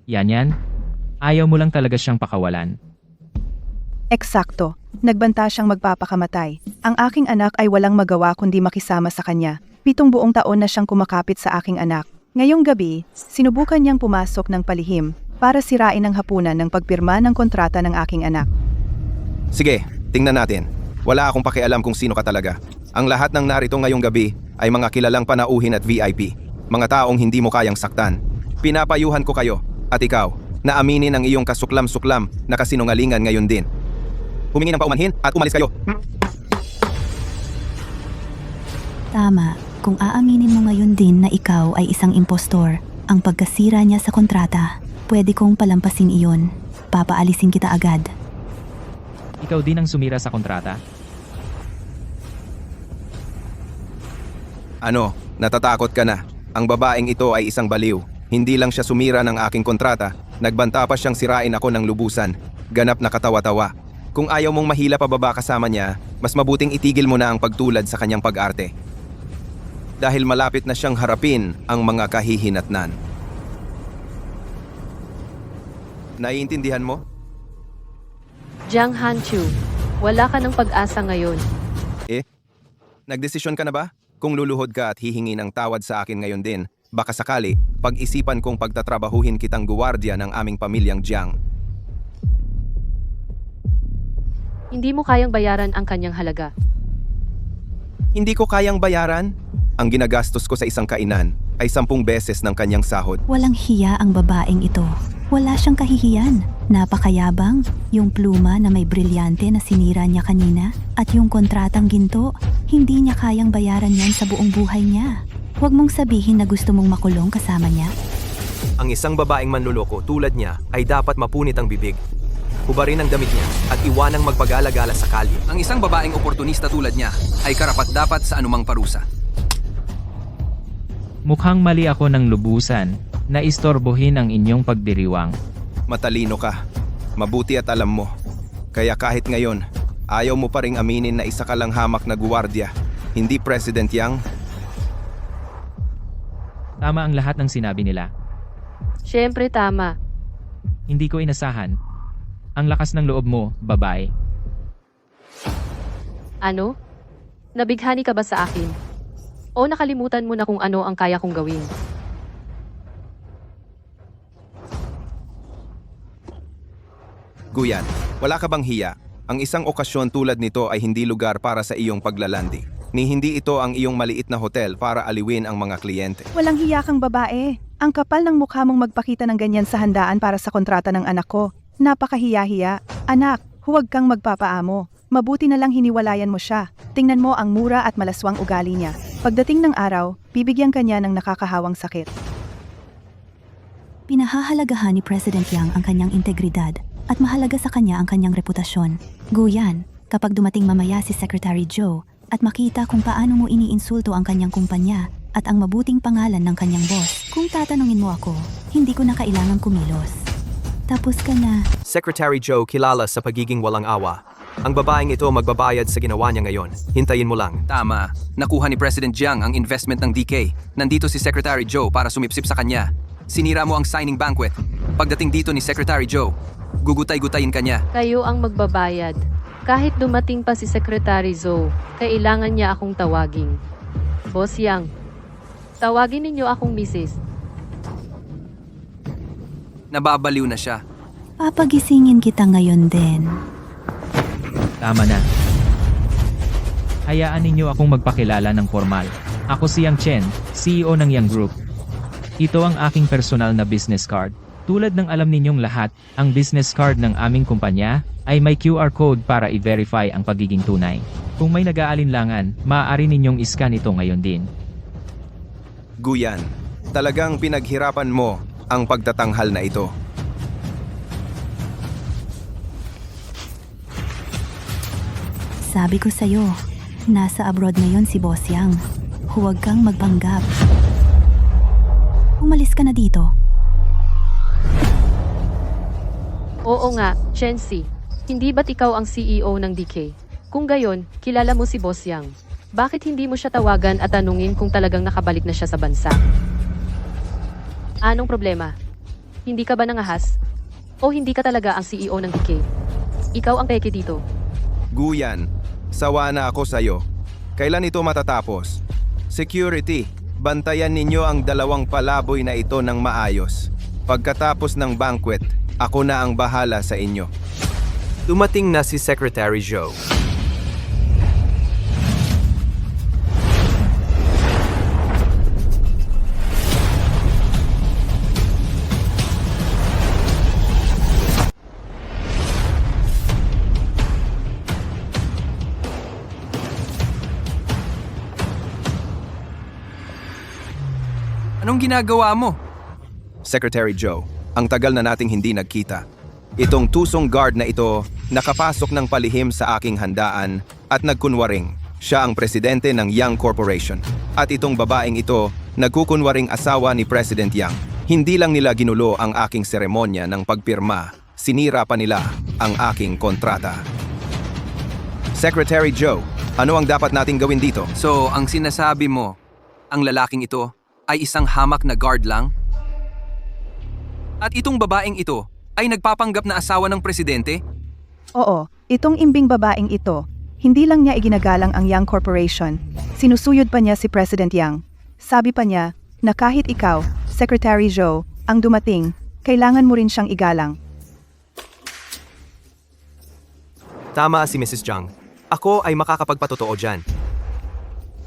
Yan. Ayaw mo lang talaga siyang pakawalan.
Eksakto, nagbanta siyang magpapakamatay. Ang aking anak ay walang magawa kundi makisama sa kanya. 7 buong taon na siyang kumakapit sa aking anak. Ngayong gabi, sinubukan niyang pumasok ng palihim para sirain ang hapunan ng pagpirma ng kontrata ng aking anak.
Sige, tingnan natin. Wala akong pakialam kung sino ka talaga. Ang lahat ng narito ngayong gabi ay mga kilalang panauhin at VIP. Mga taong hindi mo kayang saktan. Pinapayuhan ko kayo, at ikaw, na aminin ang iyong kasuklam-suklam na kasinungalingan ngayon din. Humingi ng paumanhin at umalis kayo.
Tama, kung aaminin mo ngayon din na ikaw ay isang impostor, ang pagkasira niya sa kontrata, pwede kong palampasin iyon. Papaalisin kita agad.
Ikaw din ang sumira sa kontrata.
Ano, natatakot ka na? Ang babaeng ito ay isang baliw. Hindi lang siya sumira ng aking kontrata, nagbanta pa siyang sirain ako ng lubusan. Ganap na katawa-tawa. Kung ayaw mong mahila pababa kasama niya, mas mabuting itigil mo na ang pagtulad sa kanyang pag-arte. Dahil malapit na siyang harapin ang mga kahihinatnan. Naiintindihan mo?
Jiang Hanchu, wala ka ng pag-asa ngayon.
Nagdesisyon ka na ba? Kung luluhod ka at hihingi ng tawad sa akin ngayon din, baka sakali, pag-isipan kong pagtatrabahuhin kitang guwardiya ng aming pamilyang Jiang.
Hindi mo kayang bayaran ang kanyang halaga.
Hindi ko kayang bayaran. Ang ginagastos ko sa isang kainan ay 10 beses ng kanyang sahod.
Walang hiya ang babaeng ito. Wala siyang kahihiyan. Napakayabang, yung pluma na may brilyante na sinira niya kanina at yung kontratang ginto, hindi niya kayang bayaran yan sa buong buhay niya. Huwag mong sabihin na gusto mong makulong kasama niya.
Ang isang babaeng manluloko tulad niya ay dapat mapunit ang bibig. Hubarin ang damit niya at iwanang magpagala-gala sa kalye.
Ang isang babaeng oportunista tulad niya ay karapat-dapat sa anumang parusa.
Mukhang mali ako ng lubusan na istorbohin ang inyong pagdiriwang.
Matalino ka. Mabuti at alam mo. Kaya kahit ngayon, ayaw mo pa ring aminin na isa ka lang hamak na guwardiya. Hindi President Yang.
Tama ang lahat ng sinabi nila.
Siyempre tama.
Hindi ko inasahan. Ang lakas ng loob mo, babae.
Ano? Nabighani ka ba sa akin? O nakalimutan mo na kung ano ang kaya kong gawin?
Guyan, wala ka bang hiya? Ang isang okasyon tulad nito ay hindi lugar para sa iyong paglalandi. Ni hindi ito ang iyong maliit na hotel para aliwin ang mga kliyente.
Walang hiya kang babae. Ang kapal ng mukha mong magpakita ng ganyan sa handaan para sa kontrata ng anak ko. Napakahiya-hiya. Anak, huwag kang magpapaamo. Mabuti na lang hiniwalayan mo siya. Tingnan mo ang mura at malaswang ugali niya. Pagdating ng araw, bibigyan ka niya ng nakakahawang sakit.
Pinahahalagahan ni President Yang ang kanyang integridad at mahalaga sa kanya ang kanyang reputasyon. Guyan, kapag dumating mamaya si Secretary Joe at makita kung paano mo iniinsulto ang kanyang kumpanya at ang mabuting pangalan ng kanyang boss, kung tatanungin mo ako, hindi ko na kailangang kumilos. Tapos ka na.
Secretary Joe kilala sa pagiging walang awa. Ang babaeng ito magbabayad sa ginawa niya ngayon. Hintayin mo lang.
Tama. Nakuha ni President Jiang ang investment ng DK. Nandito si Secretary Joe para sumipsip sa kanya. Sinira mo ang signing banquet. Pagdating dito ni Secretary Joe, gugutay-gutayin ka niya.
Kayo ang magbabayad. Kahit dumating pa si Secretary Zoe, kailangan niya akong tawagin. Boss Yang, tawagin ninyo akong Mrs.
Nababaliw na siya.
Papagisingin kita ngayon din.
Tama na. Hayaan ninyo akong magpakilala ng formal. Ako si Yang Chen, CEO ng Yang Group. Ito ang aking personal na business card. Tulad ng alam ninyong lahat, ang business card ng aming kumpanya ay may QR code para i-verify ang pagiging tunay. Kung may nag-aalinlangan, maaari ninyong iscan ito ngayon din.
Guyan, talagang pinaghirapan mo ang pagtatanghal na ito.
Sabi ko sa'yo, nasa abroad ngayon si Boss Yang. Huwag kang magpanggap. Umalis ka na dito.
Oo nga, Chency. Hindi ba't ikaw ang CEO ng DK? Kung gayon, kilala mo si Boss Yang. Bakit hindi mo siya tawagan at tanungin kung talagang nakabalik na siya sa bansa? Anong problema? Hindi ka ba nangahas? O hindi ka talaga ang CEO ng DK? Ikaw ang peke dito.
Guyan, sawa na ako sa'yo. Kailan ito matatapos? Security, bantayan ninyo ang dalawang palaboy na ito ng maayos. Pagkatapos ng banquet, ako na ang bahala sa inyo.
Dumating na si Secretary Joe.
Anong ginagawa mo?
Secretary Joe, ang tagal na nating hindi nagkita. Itong tusong guard na ito nakapasok ng palihim sa aking handaan at nagkunwaring siya ang presidente ng Yang Corporation. At itong babaeng ito nagkukunwaring asawa ni President Yang. Hindi lang nila ginulo ang aking seremonya ng pagpirma, sinira pa nila ang aking kontrata. Secretary Joe, ano ang dapat nating gawin dito?
So, ang sinasabi mo, ang lalaking ito ay isang hamak na guard lang? At itong babaeng ito ay nagpapanggap na asawa ng presidente?
Oo, itong imbing babaeng ito, hindi lang niya iginagalang ang Yang Corporation. Sinusuyod pa niya si President Yang. Sabi pa niya na kahit ikaw, Secretary Joe, ang dumating, kailangan mo rin siyang igalang.
Tama si Mrs. Zhang. Ako ay makakapagpatotoo dyan.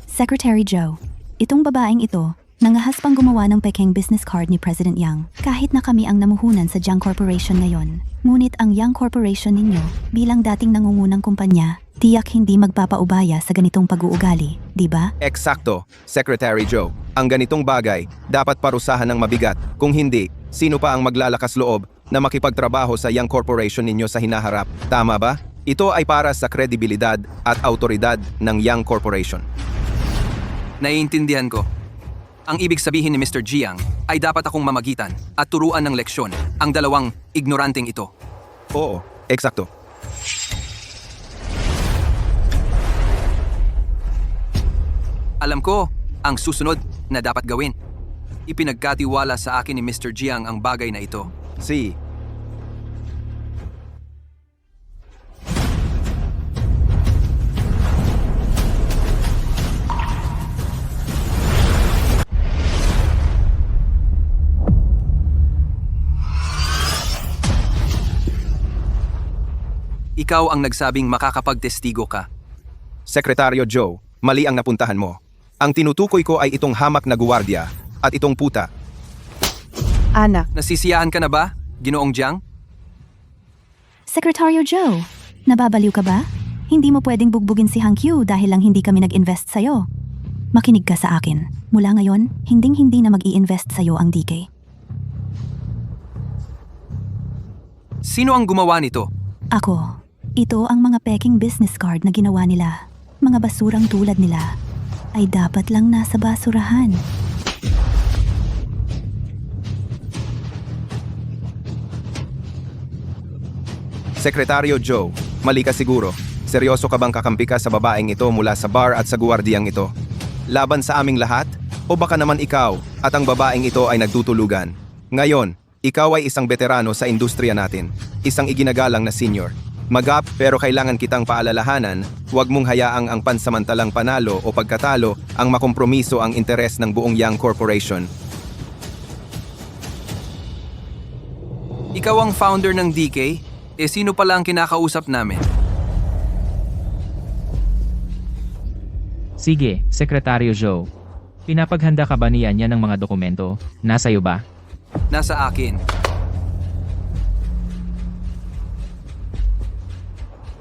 Secretary Joe, itong babaeng ito, nangahas pang gumawa ng pekeng business card ni President Yang kahit na kami ang namuhunan sa Yang Corporation ngayon. Ngunit ang Yang Corporation ninyo bilang dating nangungunang kumpanya, tiyak hindi magpapaubaya sa ganitong pag-uugali, di ba?
Eksakto, Secretary Joe. Ang ganitong bagay dapat parusahan ng mabigat. Kung hindi, sino pa ang maglalakas loob na makipagtrabaho sa Yang Corporation ninyo sa hinaharap? Tama ba? Ito ay para sa kredibilidad at autoridad ng Yang Corporation.
Naiintindihan ko. Ang ibig sabihin ni Mr. Jiang ay dapat akong mamagitan at turuan ng leksyon ang dalawang ignoranteng ito.
Oo, eksakto.
Alam ko ang susunod na dapat gawin. Ipinagkatiwala sa akin ni Mr. Jiang ang bagay na ito.
Si,
Ikaw ang nagsabing makakapagtestigo ka.
Sekretaryo Joe, mali ang napuntahan mo. Ang tinutukoy ko ay itong hamak na guwardiya at itong puta.
Anak,
Nasisiyahan ka na ba, Ginoong Jiang?
Secretary Joe, nababaliw ka ba? Hindi mo pwedeng bugbugin si Hang Q dahil lang hindi kami nag-invest sa'yo. Makinig ka sa akin. Mula ngayon, hinding-hindi na mag-i-invest sa'yo ang DK.
Sino ang gumawa nito?
Ako. Ito ang mga peking business card na ginawa nila. Mga basurang tulad nila ay dapat lang nasa basurahan.
Sekretaryo Joe, mali ka siguro. Seryoso ka bang kakampi ka sa babaeng ito mula sa bar at sa guwardiyang ito? Laban sa aming lahat? O baka naman ikaw at ang babaeng ito ay nagtutulugan? Ngayon, ikaw ay isang veterano sa industriya natin. Isang iginagalang na senior. Magap, pero kailangan kitang paalalahanan, huwag mong hayaang ang pansamantalang panalo o pagkatalo ang makompromiso ang interes ng buong Yang Corporation.
Ikaw ang founder ng DK? Sino pala ang kinakausap namin?
Sige, Sekretaryo Joe. Pinapaghanda ka ba niya ng mga dokumento? Nasa iyo ba?
Nasa akin.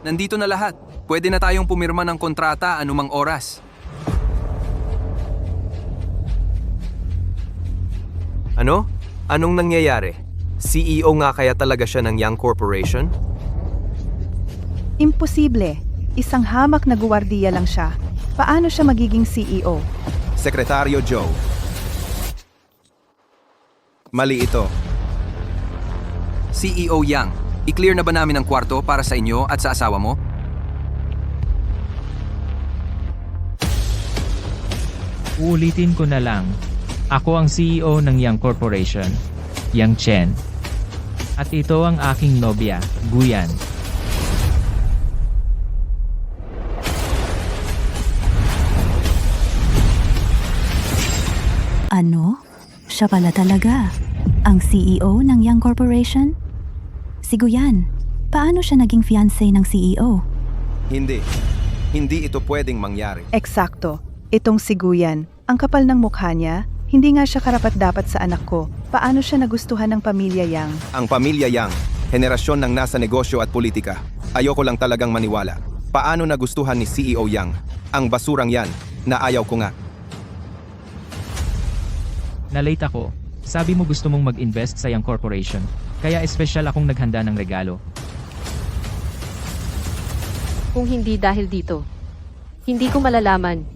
Nandito na lahat. Pwede na tayong pumirma ng kontrata anumang oras.
Ano? Anong nangyayari? CEO nga kaya talaga siya ng Yang Corporation?
Imposible. Isang hamak na guwardiya lang siya. Paano siya magiging E CEO?
Sekretaryo Joe. Mali ito.
CEO Yang, i-clear na ba namin ang kwarto para sa inyo at sa asawa mo?
Uulitin ko na lang. Ako ang CEO ng Yang Corporation, Yang Chen. At ito ang aking nobya, Guyan.
Ano? Siya pala talaga. Ang CEO ng Yang Corporation? Si Guyan. Paano siya naging fiancé ng CEO?
Hindi. Hindi ito pwedeng mangyari.
Eksakto. Itong si Guyan. Ang kapal ng mukha niya, hindi nga siya karapat-dapat sa anak ko. Paano siya nagustuhan ng pamilya Yang?
Ang pamilya Yang, henerasyon ng nasa negosyo at politika. Ayoko lang talagang maniwala. Paano nagustuhan ni CEO Yang? Ang basurang yan, na ayaw ko nga.
Na-late ako. Sabi mo gusto mong mag-invest sa Yang Corporation. Kaya espesyal akong naghanda ng regalo.
Kung hindi dahil dito, hindi ko malalaman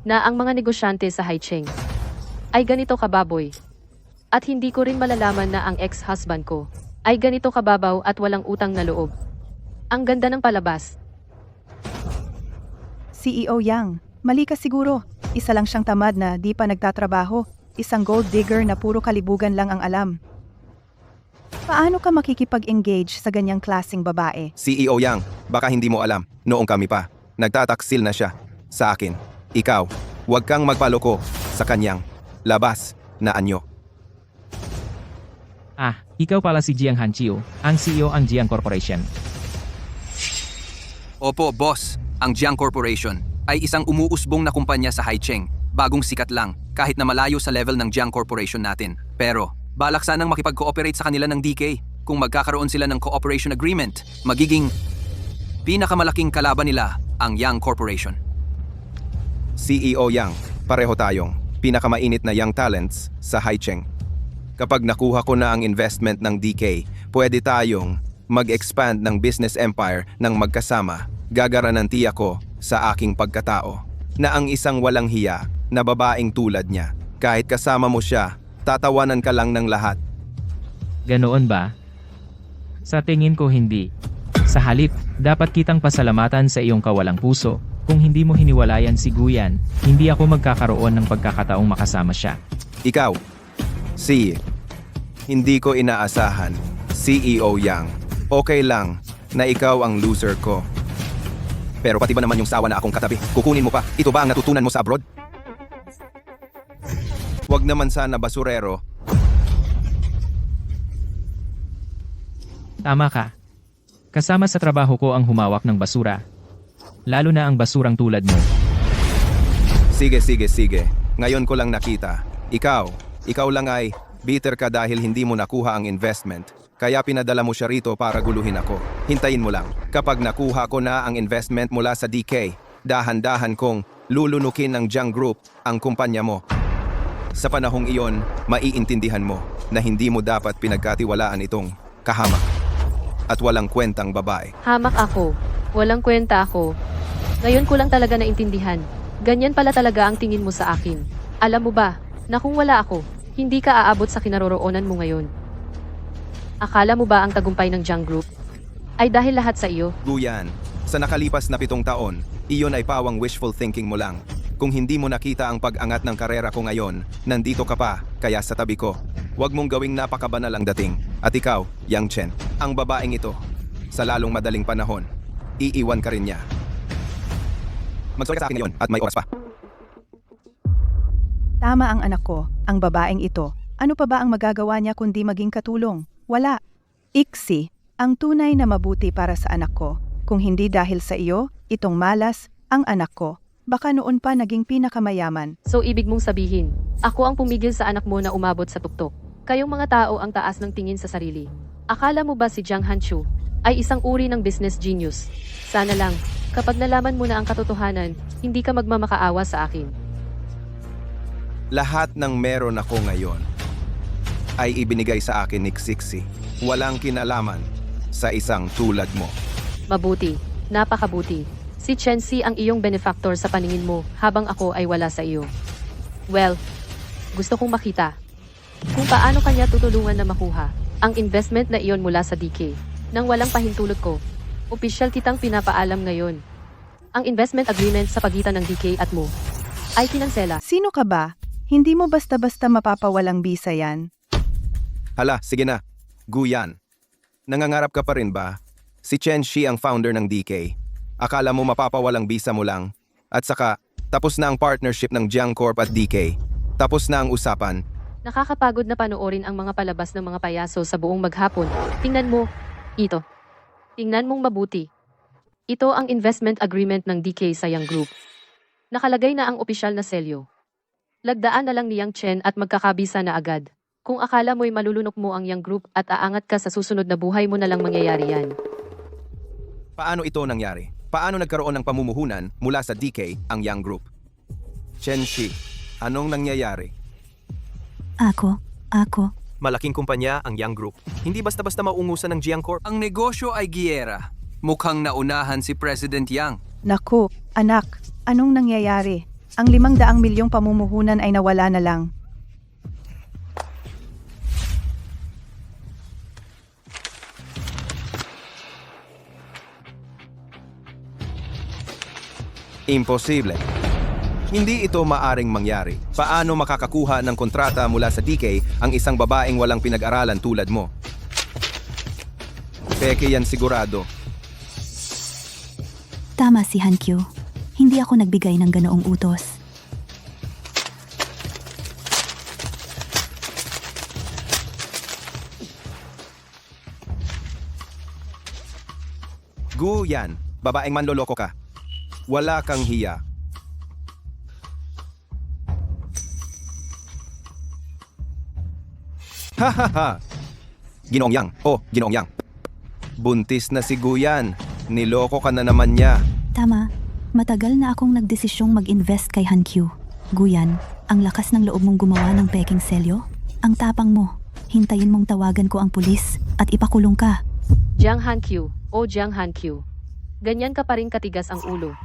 na ang mga negosyante sa Haicheng ay ganito kababoy. At hindi ko rin malalaman na ang ex-husband ko ay ganito kababaw at walang utang na loob. Ang ganda ng palabas.
CEO Yang, mali ka siguro. Isa lang siyang tamad na di pa nagtatrabaho. Isang gold digger na puro kalibugan lang ang alam. Paano ka makikipag-engage sa ganyang klaseng babae?
CEO Yang, baka hindi mo alam, noong kami pa, nagtataksil na siya sa akin. Ikaw, huwag kang magpaloko sa kanyang labas na anyo.
Ah, ikaw pala si Jiang Hanqiu, ang CEO ng Jiang Corporation.
Opo, boss. Ang Jiang Corporation ay isang umuusbong na kumpanya sa Haicheng. Bagong sikat lang, kahit na malayo sa level ng Jiang Corporation natin. Pero, balak sanang makipag-cooperate sa kanila ng DK. Kung magkakaroon sila ng cooperation agreement, magiging pinakamalaking kalaban nila ang Yang Corporation.
CEO Yang, pareho tayong pinakamainit na young talents sa Haicheng. Kapag nakuha ko na ang investment ng DK, pwede tayong mag-expand ng business empire ng magkasama. Gagarantiya ko sa aking pagkatao na ang isang walang hiya na babaeng tulad niya, kahit kasama mo siya, tatawanan ka lang ng lahat.
Ganoon ba? Sa tingin ko hindi. Sa halip, dapat kitang pasalamatan sa iyong kawalang puso. Kung hindi mo hiniwalayan si Guyan, hindi ako magkakaroon ng pagkakataong makasama siya.
Ikaw, hindi ko inaasahan, CEO Yang. Okay lang na ikaw ang loser ko. Pero pati ba naman yung sawa na akong katabi? Kukunin mo pa. Ito ba ang natutunan mo sa abroad? Huwag naman sana basurero.
Tama ka. Kasama sa trabaho ko ang humawak ng basura. Lalo na ang basurang tulad mo.
Sige. Ngayon ko lang nakita. Ikaw lang ay bitter ka dahil hindi mo nakuha ang investment. Kaya pinadala mo siya rito para guluhin ako. Hintayin mo lang. Kapag nakuha ko na ang investment mula sa DK, dahan-dahan kong lulunukin ng Jiang Group ang kumpanya mo. Sa panahong iyon, maiintindihan mo na hindi mo dapat pinagkatiwalaan itong kahamak at walang kwentang babae.
Hamak ako. Walang kwenta ako. Ngayon ko lang talaga naintindihan. Ganyan pala talaga ang tingin mo sa akin. Alam mo ba, na kung wala ako, hindi ka aabot sa kinaroroonan mo ngayon. Akala mo ba ang tagumpay ng Jiang Group ay dahil lahat sa iyo?
Guyan, sa nakalipas na 7 taon, iyon ay pawang wishful thinking mo lang. Kung hindi mo nakita ang pag-angat ng karera ko ngayon, nandito ka pa, kaya sa tabi ko. Huwag mong gawing napakabanal ang dating. At ikaw, Yang Chen, ang babaeng ito, sa lalong madaling panahon, iiwan ka rin niya. Magsorry ka sa akin ngayon at may oras pa.
Tama ang anak ko, ang babaeng ito. Ano pa ba ang magagawa niya kundi maging katulong? Wala. Iksi, ang tunay na mabuti para sa anak ko. Kung hindi dahil sa iyo, itong malas, ang anak ko. Baka noon pa naging pinakamayaman.
So ibig mong sabihin, ako ang pumigil sa anak mo na umabot sa tuktok. Kayong mga tao ang taas ng tingin sa sarili. Akala mo ba si Jiang Hanchu ay isang uri ng business genius? Sana lang, kapag nalaman mo na ang katotohanan, hindi ka magmamakaawa sa akin.
Lahat ng meron ako ngayon ay ibinigay sa akin ni Xixi. Walang kinalaman sa isang tulad mo.
Mabuti, napakabuti. Si Chen Si ang iyong benefactor sa paningin mo habang ako ay wala sa iyo. Well, gusto kong makita kung paano kanya tutulungan na makuha ang investment na iyon mula sa DK. Nang walang pahintulot ko, opisyal kitang pinapaalam ngayon. Ang investment agreement sa pagitan ng DK at mo ay kinansela.
Sino ka ba? Hindi mo basta-basta mapapawalang bisa yan.
Hala, sige na. Guyan. Nangangarap ka pa rin ba? Si Chen Shi ang founder ng DK. Akala mo mapapawalang bisa mo lang. At saka, tapos na ang partnership ng Jiang Corp at DK. Tapos na ang usapan.
Nakakapagod na panoorin ang mga palabas ng mga payaso sa buong maghapon. Tingnan mo. Ito. Tingnan mong mabuti. Ito ang investment agreement ng DK sa Yang Group. Nakalagay na ang opisyal na selyo. Lagdaan na lang ni Yang Chen at magkakabisa na agad. Kung akala mo'y malulunok mo ang Yang Group at aangat ka sa susunod na buhay mo na lang mangyayari yan.
Paano ito nangyari? Paano nagkaroon ng pamumuhunan mula sa DK ang Yang Group? Chen Shi, anong nangyayari?
Ako.
Malaking kumpanya ang Yang Group. Hindi basta-basta maungusan ng Jiang Corp.
Ang negosyo ay giyera. Mukhang naunahan si President Yang.
Naku, anak, anong nangyayari? Ang 500 milyong pamumuhunan ay nawala na lang.
Imposible. Hindi ito maaring mangyari. Paano makakakuha ng kontrata mula sa DK ang isang babaeng walang pinag-aralan tulad mo? Peke yan sigurado.
Tama si Hankyu. Hindi ako nagbigay ng ganoong utos.
Gu yan, babaeng manloloko ka. Wala kang hiya. Ha ha ha! Ginoong Yang. Oh, Ginoong Yang. Buntis na si Guyan. Niloko ka na naman niya.
Tama. Matagal na akong nagdesisyong mag-invest kay Hankyu. Guyan, ang lakas ng loob mong gumawa ng peking selyo. Ang tapang mo. Hintayin mong tawagan ko ang pulis at ipakulong ka.
Jiang Hankyu, o Jiang Hankyu. Ganyan ka pa rin katigas ang ulo.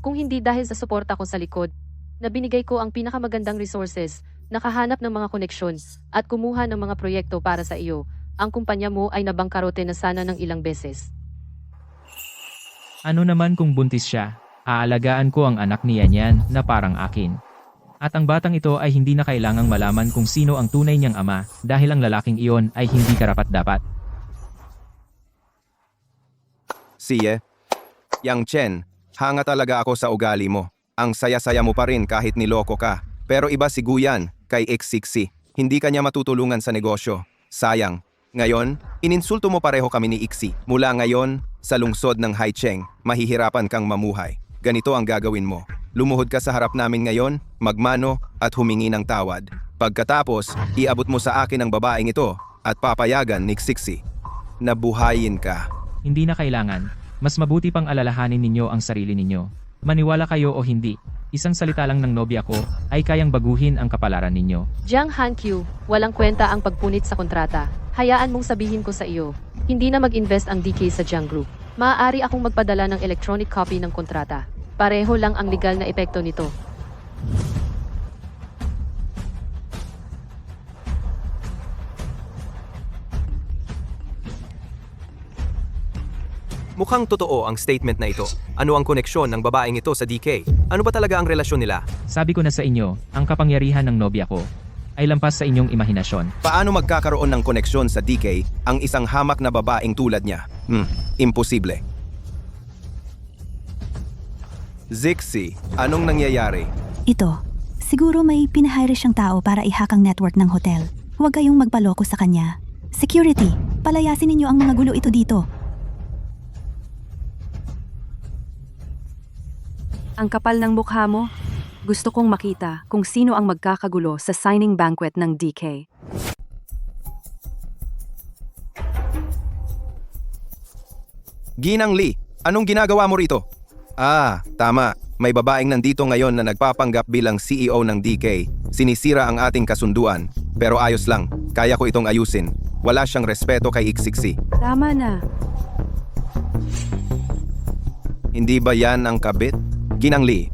Kung hindi dahil sa suporta ko sa likod, na binigay ko ang pinakamagandang resources, nakahanap ng mga koneksyon, at kumuha ng mga proyekto para sa iyo, ang kumpanya mo ay nabangkarote na sana ng ilang beses.
Ano naman kung buntis siya? Aalagaan ko ang anak ni Yan na parang akin. At ang batang ito ay hindi na kailangang malaman kung sino ang tunay niyang ama dahil ang lalaking iyon ay hindi karapat-dapat.
Siye, Yang Chen, hanga talaga ako sa ugali mo. Ang saya-saya mo pa rin kahit niloko ka. Pero iba si Guyan, kay Xixi. Hindi kanya matutulungan sa negosyo. Sayang. Ngayon, ininsulto mo pareho kami ni Ixi. Mula ngayon, sa lungsod ng Haicheng, mahihirapan kang mamuhay. Ganito ang gagawin mo. Lumuhod ka sa harap namin ngayon, magmano at humingi ng tawad. Pagkatapos, iabot mo sa akin ang babaeng ito at papayagan ni Xixi. Nabuhayin ka.
Hindi na kailangan. Mas mabuti pang alalahanin ninyo ang sarili ninyo. Maniwala kayo o hindi, isang salita lang ng nobya ko ay kayang baguhin ang kapalaran ninyo.
Jiang Hankyu, walang kwenta ang pagpunit sa kontrata. Hayaan mong sabihin ko sa iyo, hindi na mag-invest ang DK sa Jiang Group. Maaari akong magpadala ng electronic copy ng kontrata. Pareho lang ang legal na epekto nito.
Mukhang totoo ang statement na ito. Ano ang koneksyon ng babaeng ito sa DK? Ano ba talaga ang relasyon nila?
Sabi ko na sa inyo, ang kapangyarihan ng nobya ko. ay lampas sa inyong imahinasyon.
Paano magkakaroon ng koneksyon sa DK ang isang hamak na babaeng tulad niya? Imposible. Zixi, anong nangyayari?
Ito, siguro may pinahire siyang tao para i-hack ang network ng hotel. Huwag kayong magpaloko sa kanya. Security, palayasin ninyo ang mga gulo ito dito.
Ang kapal ng mukha mo. Gusto kong makita kung sino ang magkakagulo sa signing banquet ng DK.
Ginang Lee, anong ginagawa mo rito? Tama. May babaeng nandito ngayon na nagpapanggap bilang CEO ng DK. Sinisira ang ating kasunduan. Pero ayos lang, kaya ko itong ayusin. Wala siyang respeto kay Iksiksi.
Tama na.
Hindi ba yan ang kabit? Ginang Lee,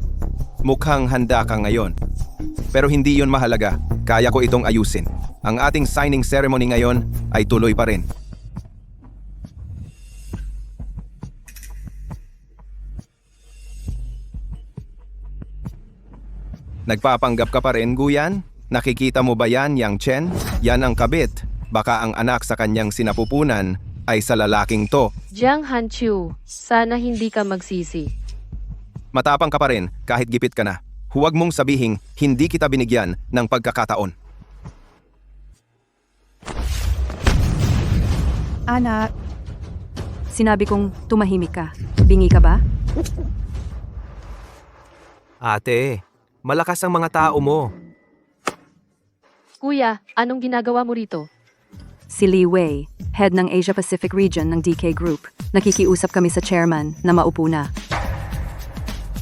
mukhang handa ka ngayon. Pero hindi yun mahalaga. Kaya ko itong ayusin. Ang ating signing ceremony ngayon ay tuloy pa rin. Nagpapanggap ka pa rin, Guyan? Nakikita mo ba yan, Yang Chen? Yan ang kabit. Baka ang anak sa kanyang sinapupunan ay sa lalaking to.
Jiang Hanchu, sana hindi ka magsisi.
Matapang ka pa rin kahit gipit ka na. Huwag mong sabihing hindi kita binigyan ng pagkakataon.
Anak,
Sinabi kong tumahimik ka. Bingi ka ba?
Ate, malakas ang mga tao mo.
Kuya, anong ginagawa mo rito?
Si Li Wei, head ng Asia Pacific Region ng DK Group. Nakikiusap kami sa chairman na maupo na.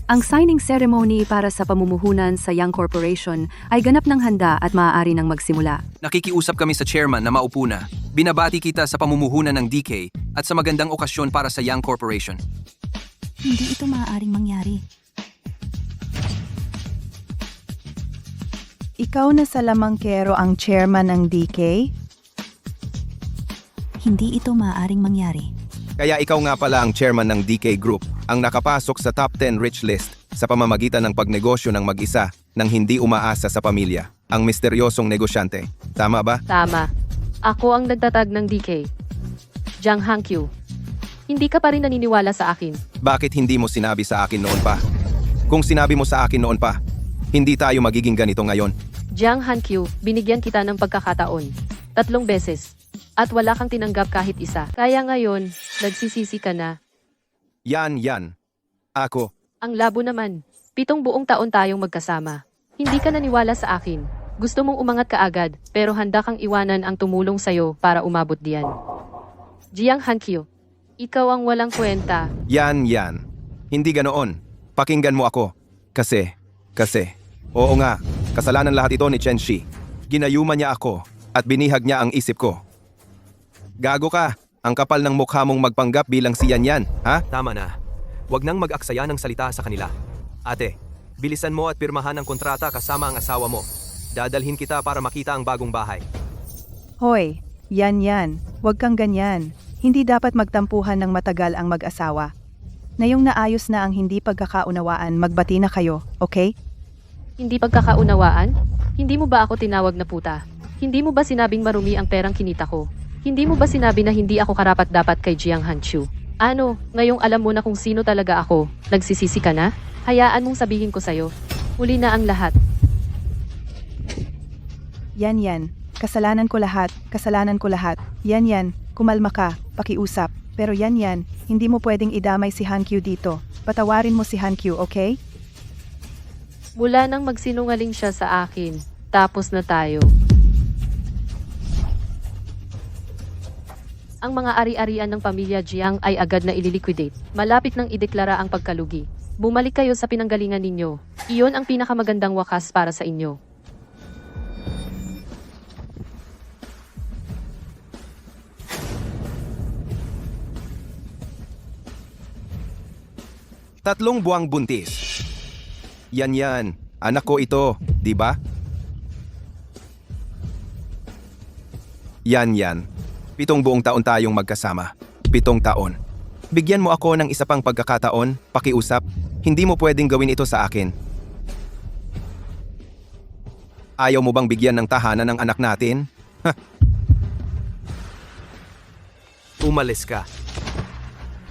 Ang signing ceremony para sa pamumuhunan sa Young Corporation ay ganap ng handa at maaari nang magsimula.
Nakikiusap kami sa chairman na maupo na. Binabati kita sa pamumuhunan ng DK at sa magandang okasyon para sa Young Corporation.
Hindi ito maaaring mangyari.
ikaw na sa lamangkero ang chairman ng DK?
Hindi ito maaaring mangyari.
Kaya ikaw nga pala ang chairman ng DK Group, ang nakapasok sa top 10 rich list sa pamamagitan ng pagnegosyo ng mag-isa nang hindi umaasa sa pamilya. Ang misteryosong negosyante. Tama ba?
Tama. Ako ang nagtatag ng DK. Jiang Hangqiu. Hindi ka pa rin naniniwala sa akin.
Bakit hindi mo sinabi sa akin noon pa? Kung sinabi mo sa akin noon pa, hindi tayo magiging ganito ngayon.
Jiang Hangqiu, binigyan kita ng pagkakataon. 3 beses. At wala kang tinanggap kahit isa. Kaya ngayon, nagsisisi ka na.
Yan. Ako.
Ang labo naman. 7 buong taon tayong magkasama. Hindi ka naniwala sa akin. Gusto mong umangat ka agad, pero handa kang iwanan ang tumulong sa'yo para umabot diyan. Jiang Hangqiu, ikaw ang walang kwenta.
Yan. Hindi ganoon. Pakinggan mo ako. Kasi, oo nga, kasalanan lahat ito ni Chen Shi. Ginayuma niya ako at binihag niya ang isip ko. Gago ka, ang kapal ng mukha mong magpanggap bilang si Yan, ha?
Tama na. Huwag nang mag-aksaya ng salita sa kanila. Ate, bilisan mo at pirmahan ang kontrata kasama ang asawa mo. Dadalhin kita para makita ang bagong bahay.
Hoy, yan. Huwag kang ganyan. Hindi dapat magtampuhan ng matagal ang mag-asawa. Ngayong naayos na ang hindi pagkakaunawaan, magbati na kayo, okay?
Hindi pagkakaunawaan? Hindi mo ba ako tinawag na puta? Hindi mo ba sinabing marumi ang perang kinita ko? Hindi mo ba sinabi na hindi ako karapat-dapat kay Jiang Hanchu? Ano, ngayong alam mo na kung sino talaga ako, nagsisisi ka na? Hayaan mong sabihin ko sa'yo. Huli na ang lahat.
Yan. Kasalanan ko lahat. Yan. Kumalma ka, pakiusap. Pero yan, hindi mo pwedeng idamay si Hangqiu dito. Patawarin mo si Hangqiu, okay?
Mula nang magsinungaling siya sa akin, tapos na tayo. Ang mga ari-arian ng pamilya Jiang ay agad na ililiquidate. Malapit nang ideklara ang pagkalugi. Bumalik kayo sa pinanggalingan ninyo. Iyon ang pinakamagandang wakas para sa inyo.
Tatlong buwang buntis. Yan. Anak ko ito, di ba? Yan. 7 buong taon tayong magkasama. 7 taon. Bigyan mo ako ng isa pang pagkakataon, pakiusap. Hindi mo pwedeng gawin ito sa akin. Ayaw mo bang bigyan ng tahanan ng anak natin?
Umalis ka.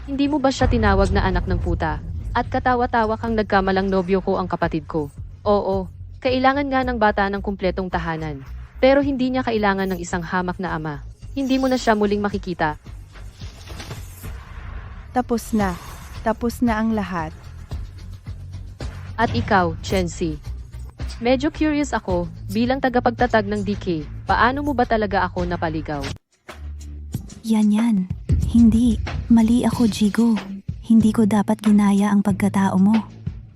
Hindi mo ba siya tinawag na anak ng puta? At katawa-tawa kang nagkamalang nobyo ko ang kapatid ko. Oo, kailangan nga ng bata ng kumpletong tahanan. Pero hindi niya kailangan ng isang hamak na ama. Hindi mo na siya muling makikita.
Tapos na. Tapos na ang lahat.
At ikaw, Chensi. Medyo curious ako, bilang tagapagtatag ng DK, paano mo ba talaga ako napaligaw?
Yan. Hindi. Mali ako, Jigo. Hindi ko dapat ginaya ang pagkatao mo.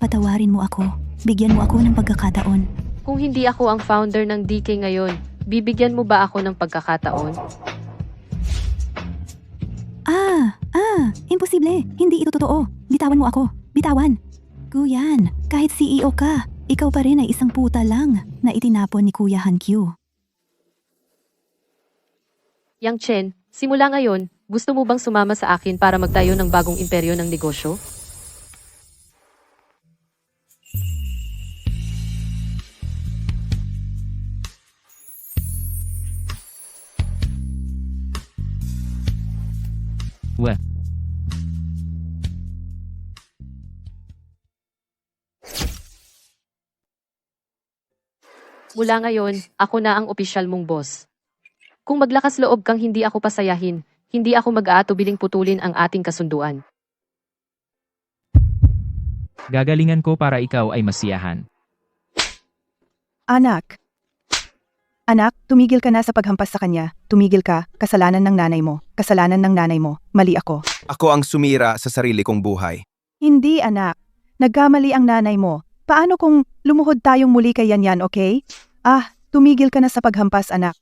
Patawarin mo ako. Bigyan mo ako ng pagkakataon.
Kung hindi ako ang founder ng DK ngayon, bibigyan mo ba ako ng pagkakataon?
Imposible. Hindi ito totoo. Bitawan mo ako. Bitawan. Guyan, kahit CEO ka, ikaw pa rin ay isang puta lang na itinapon ni Kuya Hankyu.
Yang Chen, simula ngayon, gusto mo bang sumama sa akin para magtayo ng bagong imperyo ng negosyo?
Weh,
Mula ngayon, ako na ang opisyal mong boss. Kung maglakas loob kang hindi ako pasayahin, hindi ako mag-aatubiling putulin ang ating kasunduan.
gagalingan ko para ikaw ay masiyahan.
Anak. Anak, tumigil ka na sa paghampas sa kanya. Tumigil ka, kasalanan ng nanay mo. Kasalanan ng nanay mo. Mali ako.
Ako ang sumira sa sarili kong buhay.
Hindi, anak. Nagkamali ang nanay mo. Paano kung lumuhod tayong muli kay Yanyan, okay? Tumigil ka na sa paghampas, anak.